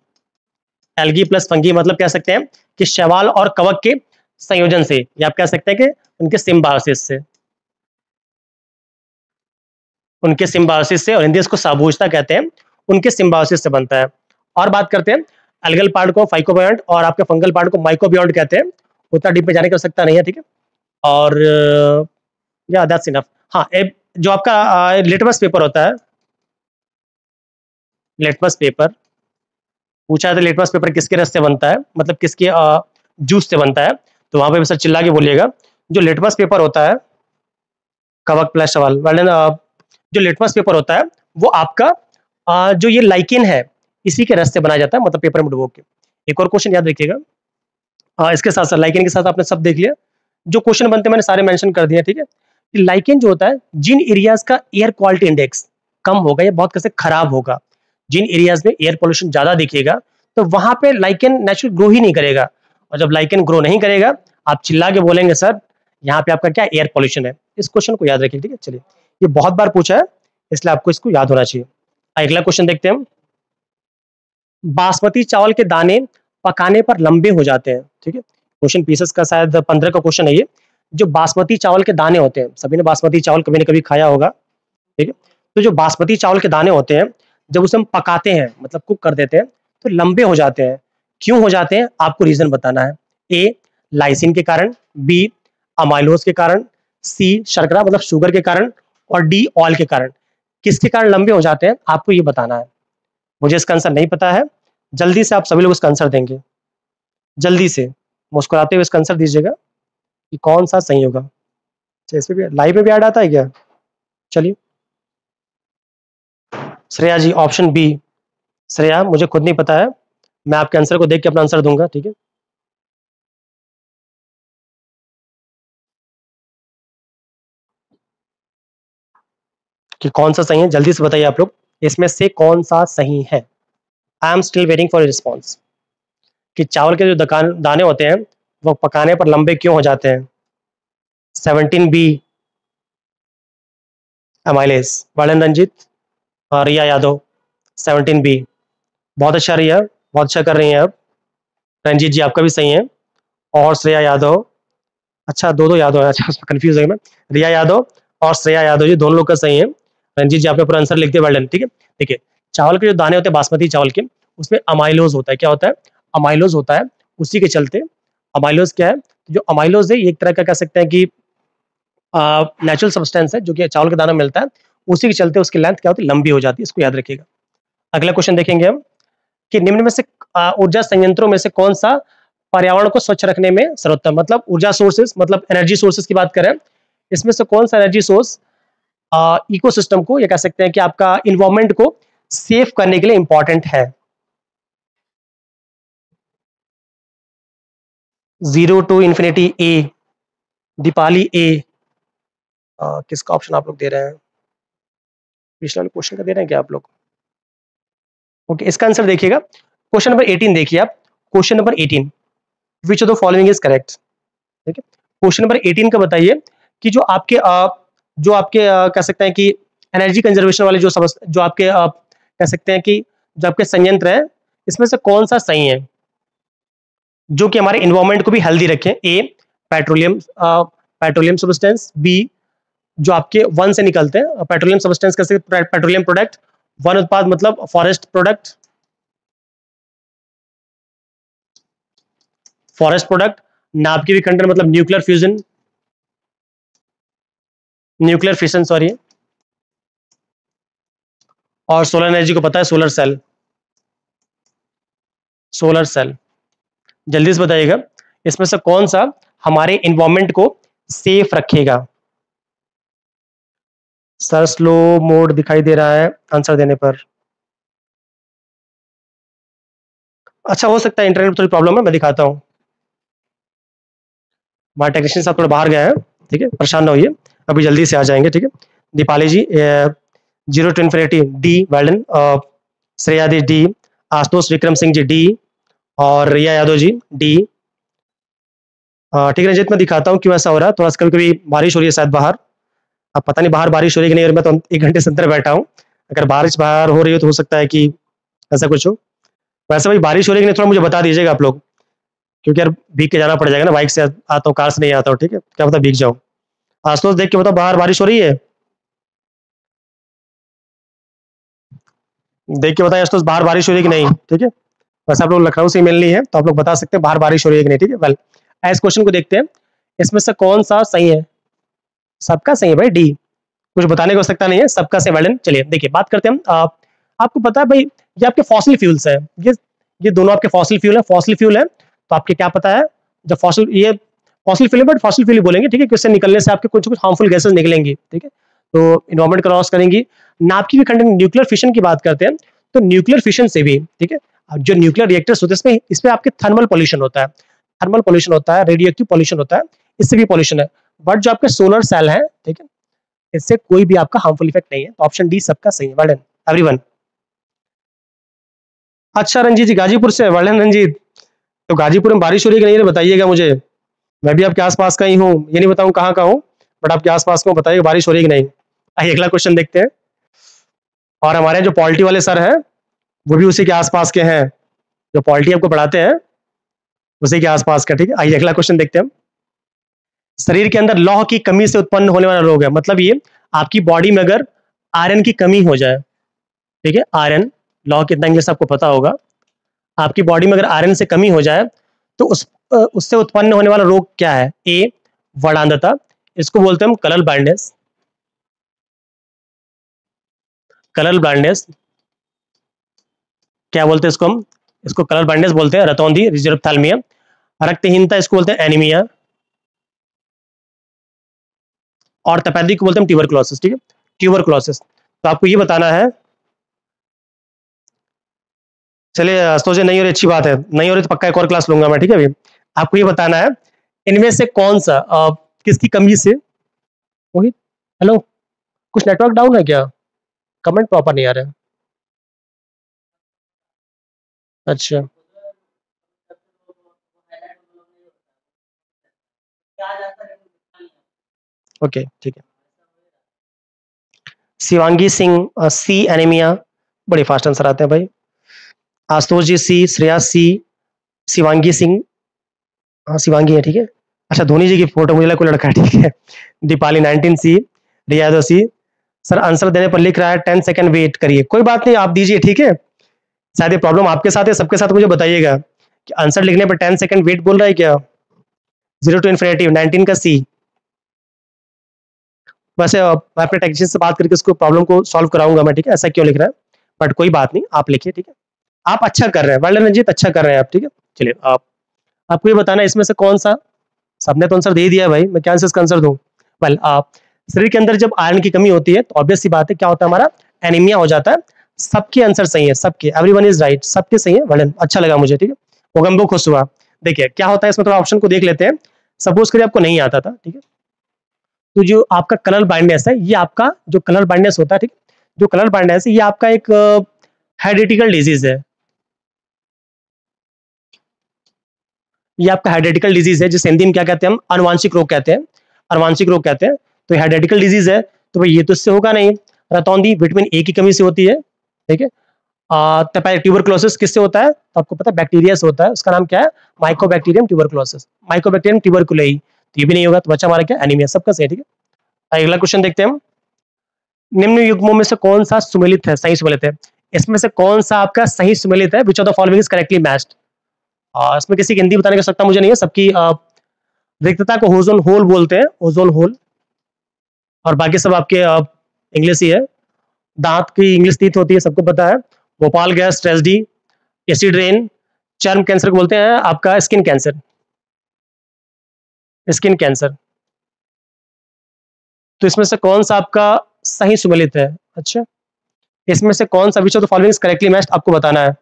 एल्गी प्लस फंगी मतलब कह सकते हैं कि शैवाल और कवक के संयोजन से, या आप कह सकते हैं कि उनके सिम्बायोसिस से, उनके सिम्बायोसिस से, और हिंदी इसको साबूजता कहते हैं, उनके सिम्बायोसिस से बनता है। और बात करते हैं एल्गल पार्ट को फाइकोबियॉन्ट और आपके फंगल पार्ट को माइकोबियॉन्ट कहते हैं। उतना डीप में जाने की आवश्यकता नहीं है, ठीक है। और या दैट्स इनफ। हाँ, जो आपका लिटमस पेपर होता है, लिटमस पेपर पूछा है तो लिटमस पेपर किसके रस से बनता है, मतलब किसके जूस से बनता है, तो वहां पे सर चिल्ला के बोलिएगा। जो लिटमस पेपर होता है, कवक प्लस सवाल जो लिटमस पेपर होता है वो आपका जो ये लाइकेन है इसी के रस से बनाया जाता है, मतलब पेपर में डुबो के। एक और क्वेश्चन याद रखिएगा, इसके साथ साथ लाइकेन के साथ आपने सब देख लिया, जो क्वेश्चन बनते मैंने सारे मेंशन कर दिए, ठीक है। लाइकेन जो होता है, जिन एरियाज का एयर क्वालिटी इंडेक्स कम होगा या बहुत कैसे खराब होगा, जिन एरियाज में एयर पोल्यूशन ज्यादा दिखेगा, तो वहां पे लाइकेन नेचुरल ग्रो ही नहीं करेगा। और जब लाइकेन ग्रो नहीं करेगा, आप चिल्ला के बोलेंगे सर यहाँ पे आपका क्या एयर पोल्यूशन है। इस क्वेश्चन को याद रखिए, ठीक है। चलिए, ये बहुत बार पूछा है इसलिए आपको इसको याद होना चाहिए। अगला क्वेश्चन देखते हैं। बासमती चावल के दाने पकाने पर लंबे हो जाते हैं, ठीक है। क्वेश्चन पीसेस का शायद 15 का क्वेश्चन है ये। जो बासमती चावल के दाने होते हैं, सभी ने बासमती चावल कभी ना कभी खाया होगा, ठीक है। तो जो बासमती चावल के दाने होते हैं, जब उसे हम पकाते हैं मतलब कुक कर देते हैं तो लंबे हो जाते हैं। क्यों हो जाते हैं, आपको रीजन बताना है। ए लाइसिन के कारण, बी अमाइलोज के कारण, सी शर्करा मतलब शुगर के कारण, और डी ऑयल के कारण। किसके कारण लंबे हो जाते हैं आपको ये बताना है। मुझे इसका आंसर नहीं पता है, जल्दी से आप सभी लोग इसका आंसर देंगे, जल्दी से मुस्कुराते हुए इसका आंसर दीजिएगा कि कौन सा सही होगा। अच्छा, इसमें भी लाइव में भी ऐड आता है क्या? चलिए श्रेया जी ऑप्शन बी। श्रेया मुझे खुद नहीं पता है, मैं आपके आंसर को देख के अपना आंसर दूंगा, ठीक है। कि कौन सा सही है, जल्दी से बताइए आप लोग, इसमें से कौन सा सही है। आई am still waiting for response. कि चावल के जो दाने होते हैं वो पकाने पर लंबे क्यों हो जाते हैं। 17 बी अमाइलेज। वर्णन रंजीत और रिया यादव 17 बी। बहुत अच्छा रिया, बहुत अच्छा कर रही हैं आप। रंजीत जी आपका भी सही है, और श्रेया यादव, अच्छा दो दो यादव है, अच्छा उसमें कंफ्यूज हो गया मैं। रिया यादव और श्रेया यादव जी दोनों लोग का सही है। रंजीत जी आपने पूरा आंसर लिख दिया, वेल डन, ठीक है। देखिए चावल के जो दाने होते हैं बासमती चावल के, उसमें अमाइलोज होता है। क्या होता है? अमाइलोज होता है। उसी के चलते अमाइलोज क्या है, जो अमाइलोज है ये एक तरह का कह सकते हैं कि नेचुरल सब्सटेंस है जो कि चावल के दाना में मिलता है, उसी के चलते उसकी लेंथ क्या होती है, लंबी हो जाती है। इसको याद रखिएगा। अगला क्वेश्चन देखेंगे हम कि निम्न में से ऊर्जा संयंत्रों में से कौन सा पर्यावरण को स्वच्छ रखने में सर्वोत्तम, मतलब ऊर्जा सोर्सेस मतलब एनर्जी सोर्सेस की बात करें, इसमें से कौन सा एनर्जी सोर्स इकोसिस्टम को, ये कह सकते हैं कि आपका इन्वायरमेंट को सेव करने के लिए इंपॉर्टेंट है? 0 to infinity A, Deepali A, किसका ऑप्शन आप लोग दे रहे हैं? पिछले वाले क्वेश्चन का दे रहे हैं क्या आप लोग? ओके, इसका आंसर देखिएगा, क्वेश्चन नंबर 18 देखिए आप, question number 18, which of the following is correct? ठीक है, क्वेश्चन नंबर 18 का बताइए कि जो आपके कह सकते हैं कि एनर्जी कंजर्वेशन वाले जो आपके कह सकते हैं कि जो आपके संयंत्र है, इसमें से कौन सा सही है जो कि हमारे इन्वायरमेंट को भी हेल्दी रखें? ए, पेट्रोलियम सब्सटेंस, बी, जो आपके वन से निकलते हैं पेट्रोलियम सब्सटेंस, कैसे पेट्रोलियम प्रोडक्ट, वन उत्पाद मतलब फॉरेस्ट प्रोडक्ट, फॉरेस्ट प्रोडक्ट, नाभिकीय विखंडन मतलब न्यूक्लियर फिशन सॉरी, और सोलर एनर्जी को पता है सोलर सेल। जल्दी से बताइएगा इसमें से कौन सा हमारे इन्वायरमेंट को सेफ रखेगा? सर स्लो मोड दिखाई दे रहा है आंसर देने पर। अच्छा, हो सकता है इंटरनेट में थोड़ी प्रॉब्लम है, मैं दिखाता हूँ। हमारे टेक्नीशियन साहब थोड़ा बाहर गए हैं, ठीक है, परेशान ना होइए, अभी जल्दी से आ जाएंगे, ठीक है। Dipali ji 0 to infinity D, well done, Shreya di D, Ashutosh Vikram Singh ji D, और रिया यादव जी डी। ठीक है रंजित, मैं दिखाता हूँ क्यों ऐसा हो रहा है। थोड़ा सा कभी कभी बारिश हो रही है शायद बाहर, अब पता नहीं बाहर बारिश हो रही है कि नहीं, और मैं तो 1 घंटे से अंदर बैठा हूँ। अगर बारिश बाहर हो रही हो तो हो सकता है कि ऐसा कुछ हो। वैसे भाई बारिश हो रही है कि नहीं थोड़ा मुझे बता दीजिएगा आप लोग, क्योंकि यार भीग के जाना पड़ जाएगा ना, बाइक से आता हूँ, कार से नहीं आता हूँ, ठीक है, क्या पता भीग जाऊँ। आशुतोष देख के बताओ बाहर बारिश हो रही है? देख के बताइए आशुतोष बाहर बारिश हो रही है कि नहीं, ठीक है। वैसे आप लोग लखनऊ से मिलनी है तो आप लोग बता सकते हैं बाहर बारिश हो रही है कि नहीं, ठीक है। वेल, इस क्वेश्चन को देखते हैं, इसमें से कौन सा सही है? सबका सही है भाई, डी, कुछ बताने की आवश्यकता नहीं है, सबका सही वेल्डन। चलिए देखिए बात करते हैं हम। आपको पता है भाई ये आपके फॉसिल फ्यूल्स है, ये दोनों आपके फॉसिल फ्यूल है, तो आपके क्या पता है जब ये fossil fuel, but fossil fuel बोलेंगे, ठीक है, इससे निकलने से आपके कुछ हार्मफुल गैसेस निकलेंगी, ठीक है, तो इन्वायरमेंट का लॉस करेंगी। नाभिकीय विखंडन, न्यूक्लियर फिशन की बात करते हैं, तो न्यूक्लियर फिशन से भी, ठीक है, जो न्यूक्लियर रिएक्टर्स होते हैं इसमें आपके थर्मल पॉल्यूशन होता है, रेडियो एक्टिव पॉल्यूशन होता है, इससे भी पॉल्यूशन है। बट जो आपके सोलर सेल है, ठीक है, इससे कोई भी आपका हार्मफुल इफेक्ट नहीं है, तो ऑप्शन डी सबका सही है। Well done everyone. अच्छा रंजीत जी गाजीपुर से, वेल डन रंजीत। तो गाजीपुर में बारिश हो रही है कि नहीं बताइएगा मुझे, मैं भी आपके आसपास का ही हूँ, ये नहीं बताऊँ कहाँ का हूँ, बट आपके आसपास का बताइए बारिश हो रही है कि नहीं। आइए अगला क्वेश्चन देखते हैं। और हमारे जो पॉलिटी वाले सर हैं वो भी उसी के आसपास के हैं, जो पॉलिटी आपको पढ़ाते हैं उसी के आसपास का, ठीक है। आइए अगला क्वेश्चन देखते हैं हम। शरीर के अंदर लौह की कमी से उत्पन्न होने वाला रोग है, मतलब ये आपकी बॉडी में अगर आयरन की कमी हो जाए, ठीक है, आयरन, लौह कितना इंग्लिश आपको पता होगा, आपकी बॉडी में अगर आयरन से कमी हो जाए तो उससे उत्पन्न होने वाला रोग क्या है? ए, वर्णांधता, इसको बोलते हैं हम कलर ब्लाइंडनेस, क्या बोलते हैं इसको हम? इसको कलर ब्लाइंडनेस बोलते हैं, रतौंधी, रिजर्व थैल्मिया। रक्तहीनता इसको बोलते हैं एनीमिया, और तपेदिक को बोलते हैं ट्यूबरकुलोसिस, ठीक है, ट्यूबरकुलोसिस। तो आपको ये बताना है, चलिए सोचे नहीं हो रही, अच्छी बात है, नहीं हो रही तो पक्का एक और क्लास लूंगा मैं, ठीक है। अभी आपको ये बताना है इनमें से कौन सा किसकी कमी से, वही, हेलो, कुछ नेटवर्क डाउन है क्या? कमेंट प्रॉपर नहीं आ रहा है। अच्छा, ओके ठीक है। शिवांगी सिंह सी, एनीमिया, बड़े फास्ट आंसर आते हैं भाई। आशुतोष जी सी, श्रेया सी, शिवांगी सिंह, हाँ शिवांगी है, ठीक है। अच्छा धोनी जी की फोटो मुझे लगा कोई लड़का है, ठीक है। दीपाली 19 सी, रिया यादव सी। सर आंसर देने पर लिख रहा है 10 सेकंड वेट करिए, कोई बात नहीं आप दीजिए, ठीक है। शायद ये प्रॉब्लम आपके साथ है, सबके साथ, मुझे बताइएगा कि आंसर लिखने पर 10 सेकंड वेट बोल रहा है क्या? 0 to infinity 19 का सी। वैसे मैं अपने टेक्नीशियन से बात करके इसको प्रॉब्लम को सॉल्व कराऊंगा मैं, ठीक है, ऐसा क्यों लिख रहा है, बट कोई बात नहीं, आप लिखिए, ठीक है। आप अच्छा कर रहे हैं, वेल डन रंजीत, अच्छा कर रहे हैं आप, ठीक है। चलिए आपको ये बताना है इसमें से कौन सा, सबने तो आंसर दे दिया है भाई, मैं क्या इसका आंसर दूं? वेल शरीर के अंदर जब आयरन की कमी होती है तो ऑब्वियस सी बात है क्या होता है, हमारा एनीमिया हो जाता है, सबके आंसर सही है, सबके, एवरीवन इज राइट, सबके सही है, वर्णन अच्छा लगा मुझे, ठीक है, मोगम्बो खुश हुआ। देखिए क्या होता है इसमें, थोड़ा ऑप्शन को देख लेते हैं। सपोज करिए आपको नहीं आता था, ठीक है, तो जो आपका कलर बाइंडनेस है, ये आपका जो कलर बाइंडनेस होता है, ठीक है, जो कलर बाइंडनेस है ये आपका एक हेरिडिटिकल डिजीज है, ये आपका हेरिडिटिकल डिजीज है, जिसे हिंदी में क्या कहते हैं हम, अनुवांशिक रोग कहते हैं, अनुवांशिक रोग कहते हैं। तो हेरिडिटिकल डिजीज है, तो भाई ये तो इससे होगा नहीं। रतौंधी विटामिन ए की कमी से होती है, ठीक है। ट्यूबरकुलोसिस किससे होता है, तो आपको पता है बैक्टीरिया से होता है, उसका नाम क्या है, माइकोबैक्टीरियम ट्यूबरकुलोसिस, माइकोबैक्टीरियम ट्यूबरकुलेई, तो ये भी नहीं होगा, तो बच्चा हमारा क्या, एनीमिया, सबका सही है, ठीक है। अगला क्वेश्चन देखते हैं हम, निम्न युग्मों में से कौन सा सुमेलित है, सही सुमेलित है, इसमें से कौन सा आपका सही सुमेलित है, which of the following is correctly matched. इसमें किसी की हिंदी बताने की आवश्यकता मुझे नहीं है, सबकी रिक्तता को ओजोन होल बोलते हैं, ओजोन होल, और बाकी सब आपके इंग्लिश ही है। दांत की इंग्लिश तीत होती है, सबको पता है। Bhopal gas, tragedy, acid rain, चर्म कैंसर को बोलते हैं आपका स्किन कैंसर, स्किन कैंसर। तो इसमें से कौन सा आपका सही सुमेलित है, अच्छा, इसमें से कौन सा विच of the following is correctly matched आपको बताना है।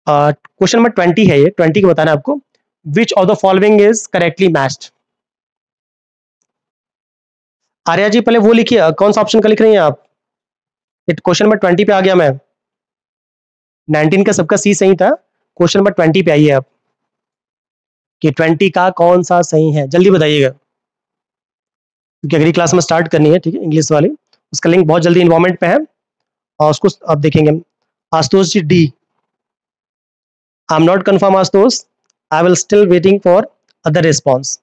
क्वेश्चन नंबर 20 है, ये 20 को बताना है आपको, which of the following is correctly matched. Arya ji पहले वो लिखिए, कौन सा ऑप्शन का लिख रही हैं आप, क्वेश्चन नंबर 20 पे आ गया मैं, 19 का सबका सी सही था, क्वेश्चन नंबर 20 पे आइए आप, कि 20 का कौन सा सही है, जल्दी बताइएगा, क्योंकि अगली क्लास में स्टार्ट करनी है, ठीक है, इंग्लिश वाली, उसका लिंक बहुत जल्दी इन्वॉल्वमेंट पे है, और उसको अब देखेंगे। Ashutosh G D, I am not confirm Ashutosh, I will still waiting for other response,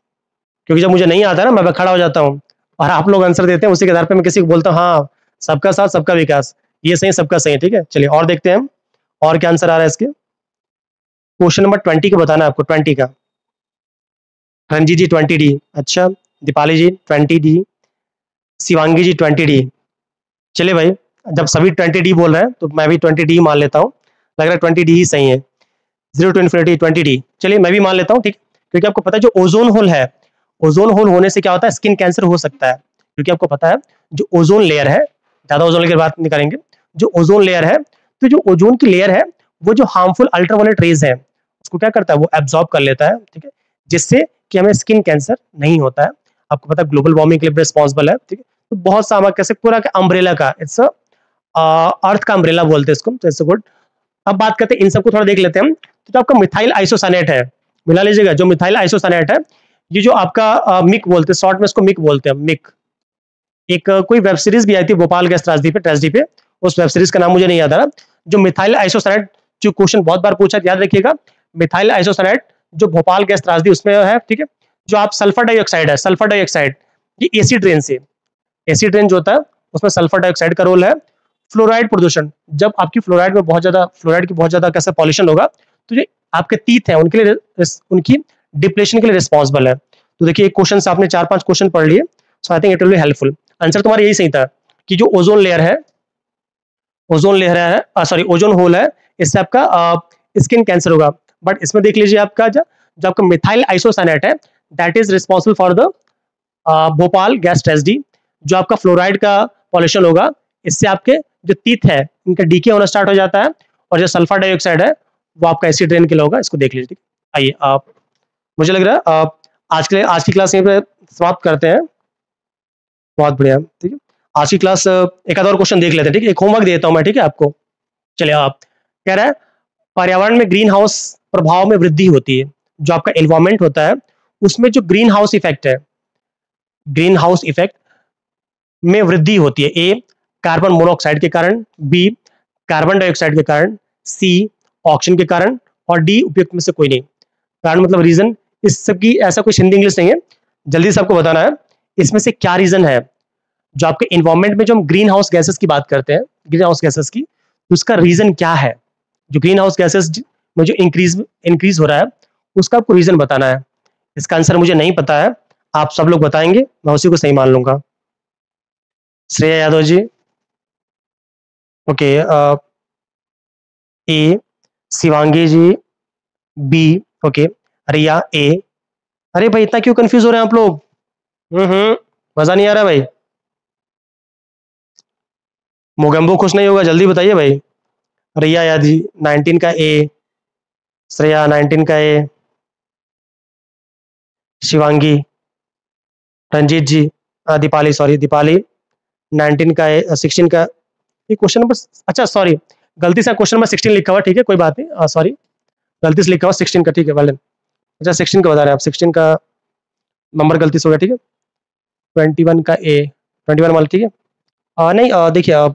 क्योंकि जब मुझे नहीं आता ना, मैं खड़ा हो जाता हूँ, और आप लोग आंसर देते हैं, उसी के आधार पर मैं किसी को बोलता हूँ हाँ सबका साथ सबका विकास, ये सही सबका सही, ठीक है। चलिए और देखते हैं हम, और क्या आंसर आ रहा है इसके। क्वेश्चन नंबर 20 का बताना है आपको, 20 का, रंजीत जी 20 डी, अच्छा, दीपाली जी 20 डी, शिवांगी जी 20 डी। चलिए भाई, जब सभी 20 डी बोल रहे हैं तो मैं भी 20 डी मान लेता हूँ, लग रहा है 20 डी ही सही है, 0 to infinity 20 डी, चलिए मैं भी मान लेता हूँ, ठीक, क्योंकि आपको पता है जो ओजोन होल है, ओजोन होल होने से क्या होता है, स्किन कैंसर हो सकता है, क्योंकि आपको पता है जो ओजोन लेयर है, ज्यादा ओजोन लेयर की बात नहीं करेंगे, जो ओजोन लेयर है, तो जो ओजोन की लेयर है वो जो हार्मफुल अल्ट्रावायलेट रेज है उसको क्या करता है, वो एब्जॉर्ब कर लेता है, ठीक है, जिससे कि हमें स्किन कैंसर नहीं होता है। आपको पता है ग्लोबल वार्मिंग के लिए रिस्पॉन्सिबल है, ठीक है, तो बहुत सा कैसे पूरा अम्ब्रेला का, इट्स अर्थ का अम्ब्रेला बोलते हैं इसको, तो इट्स गुड। अब बात करते हैं इन सबको थोड़ा देख लेते हैं हम, तो जो आपका मिथाइल आइसोसानेट है, मिला लीजिएगा, जो मिथाइल आइसोसानेट है, ये जो आपका मिक बोलते हैं, शॉर्ट में इसको मिक बोलते हैं, मिक। एक कोई वेब सीरीज भी आई थी भोपाल गैस त्रासदी पे, ट्रेजेडी पे, उस वेब सीरीज का नाम मुझे नहीं याद आ रहा। जो मिथाइल आइसोसानेट, जो क्वेश्चन बहुत बार पूछा, याद रखिएगा, मिथाइल आइसोसानेट जो भोपाल गैस त्रासदी उसमें है, ठीक है। जो आप सल्फर डाइऑक्साइड है, सल्फर डाइऑक्साइड, ये एसिड रेन से, एसिड रेन जो होता है उसमें सल्फर डाइऑक्साइड का रोल है। फ्लोराइड प्रदूषण, जब आपकी फ्लोराइड में बहुत ज्यादा, फ्लोराइड की बहुत ज्यादा कैसे पॉल्यूशन होगा, तो जो आपके तीत है उनके लिए, उनकी डिप्लेशन के लिए रिस्पॉन्सिबल है। तो देखिए एक क्वेश्चन से आपने 4-5 क्वेश्चन पढ़ लिए, so I think it will be helpful. Answer तुम्हारा यही सही था, कि जो ओजोन लेयर है, ओजोन लेयर है, सॉरी ओजोन होल है, इससे आपका स्किन कैंसर होगा। बट इसमें देख लीजिए आपका जो आपका मिथाइल आइसोसानेट है, that is responsible for the Bhopal gas tragedy. जो आपका फ्लोराइड का पॉल्यूशन होगा, इससे आपके जो तीत है इनका डीके होना स्टार्ट हो जाता है, और जो सल्फर डाइऑक्साइड है वो आपका एसिड रेन के लिए होगा, इसको देख लीजिए, ठीक है। आइए आप, मुझे लग रहा है आज के लिए आज की क्लास यहीं पे समाप्त करते हैं। बहुत बढ़िया, ठीक है, आज की क्लास एक आध और क्वेश्चन देख लेते हैं, ठीक है, एक होमवर्क देता हूं मैं, ठीक है आपको। चलिए आप, कह रहा है पर्यावरण में ग्रीन हाउस प्रभाव में वृद्धि होती है, जो आपका एनवायरमेंट होता है उसमें जो ग्रीन हाउस इफेक्ट है, ग्रीन हाउस इफेक्ट में वृद्धि होती है। ए कार्बन मोनोऑक्साइड के कारण, बी कार्बन डाइऑक्साइड के कारण, सी ऑक्सीजन के कारण, और डी उपयुक्त में से कोई नहीं। कारण मतलब रीजन, इस सब की ऐसा कुछ हिंदी इंग्लिश नहीं है, जल्दी से आपको बताना है इसमें से क्या रीजन है। जो आपके इन्वायरमेंट में जो हम ग्रीन हाउस गैसेस की बात करते हैं, ग्रीन हाउस गैसेस की, तो उसका रीजन क्या है, जो ग्रीन हाउस गैसेस में जो इंक्रीज हो रहा है उसका आपको रीजन बताना है। इसका आंसर मुझे नहीं पता है, आप सब लोग बताएंगे, मैं उसी को सही मान लूंगा। श्रेया यादव जी, ओके, ए, शिवांगी जी बी, ओके, रिया ए। अरे भाई इतना क्यों कंफ्यूज हो रहे हैं आप लोग, मजा नहीं आ रहा भाई। मोगेम्बो खुश नहीं होगा, जल्दी बताइए भाई। रिया यादी 19 का ए, श्रेया 19 का ए, शिवांगी, रंजीत जी, दीपाली, सॉरी दीपाली 19 का ए, 16 का। ये क्वेश्चन नंबर, अच्छा सॉरी, गलती से क्वेश्चन नंबर 16 लिखा हुआ, ठीक है कोई बात नहीं, सॉरी गलती से लिखा हुआ 16 का, ठीक है वाले। अच्छा 16 का बता रहे हैं आप, 16 का नंबर गलती से हो गया, ठीक है। 21 का ए, 21 वाला, ठीक है। नहीं, देखिए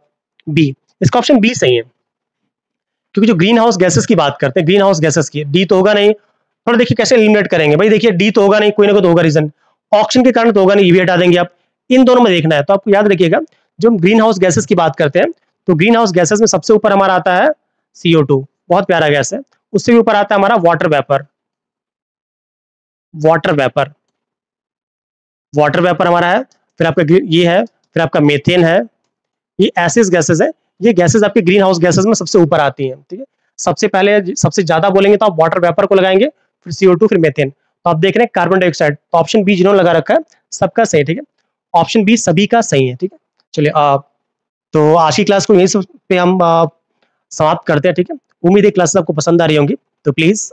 बी, इसका ऑप्शन बी सही है, क्योंकि जो ग्रीन हाउस गैसेस की बात करते हैं, ग्रीन हाउस गैसेस की, डी तो होगा नहीं। थोड़ा देखिए कैसे एलिमिनेट करेंगे भाई, देखिए डी तो होगा नहीं, कोई ना कोई तो होगा रीजन, ऑक्सीजन के कारण तो होगा नहीं, ये भी हटा देंगे आप। इन दोनों में देखना है, तो आपको याद रखिएगा, जो हम ग्रीन हाउस गैसेस की बात करते हैं, तो ग्रीन हाउस गैसेस में सबसे ऊपर हमारा आता है CO2, बहुत प्यारा गैस है। उससे भी ऊपर आता है हमारा water vapour, water vapour, water vapour हमारा है। फिर आपका ये है, फिर आपका मेथेन है। ये ऐसे गैसेस है, ये गैसेस आपके ग्रीन हाउस गैसेस में सबसे ऊपर आती हैं, ठीक है। सबसे पहले सबसे ज्यादा बोलेंगे तो आप वाटर वेपर को लगाएंगे, फिर CO2, फिर मेथेन। तो आप देख रहे हैं कार्बन डाइऑक्साइड, तो ऑप्शन बी जिन्होंने लगा रखा है सबका सही है, ठीक है। ऑप्शन बी सभी का सही है, ठीक है। चलिए, तो आज की क्लास को यहीं पे हम समाप्त करते हैं, ठीक है। उम्मीद है क्लास आपको पसंद आ रही होंगी, तो प्लीज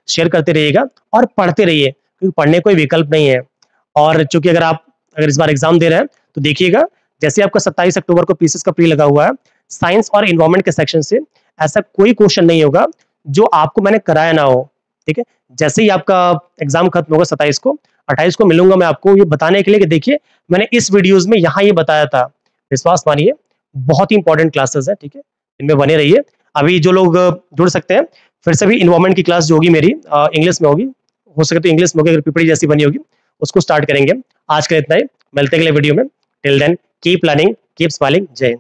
शेयर करते रहिएगा और पढ़ते रहिए, क्योंकि पढ़ने कोई विकल्प नहीं है। और चूंकि अगर इस बार एग्जाम दे रहे हैं, तो देखिएगा, जैसे आपका 27 अक्टूबर को पीसीएस का प्री लगा हुआ है, साइंस और इन्वायरमेंट के सेक्शन से ऐसा कोई क्वेश्चन नहीं होगा जो आपको मैंने कराया ना हो, ठीक है। जैसे ही आपका एग्जाम खत्म होगा 27 को, 28 को मिलूंगा मैं आपको ये बताने के लिए कि देखिए मैंने इस वीडियोस में यहाँ ये बताया था। विश्वास मानिए, बहुत ही इंपॉर्टेंट क्लासेस है, ठीक है, इनमें बने रहिए। अभी जो लोग जुड़ सकते हैं, फिर से भी इन्वायरमेंट की क्लास जो होगी मेरी, इंग्लिश में होगी, हो सके तो इंग्लिश में होगी, अगर पीपीटी जैसी बनी होगी उसको स्टार्ट करेंगे। आज के लिए इतना ही, मिलते हैं अगले वीडियो में। Till then keep learning, keep smiling, जय हिंद।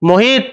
मोहित।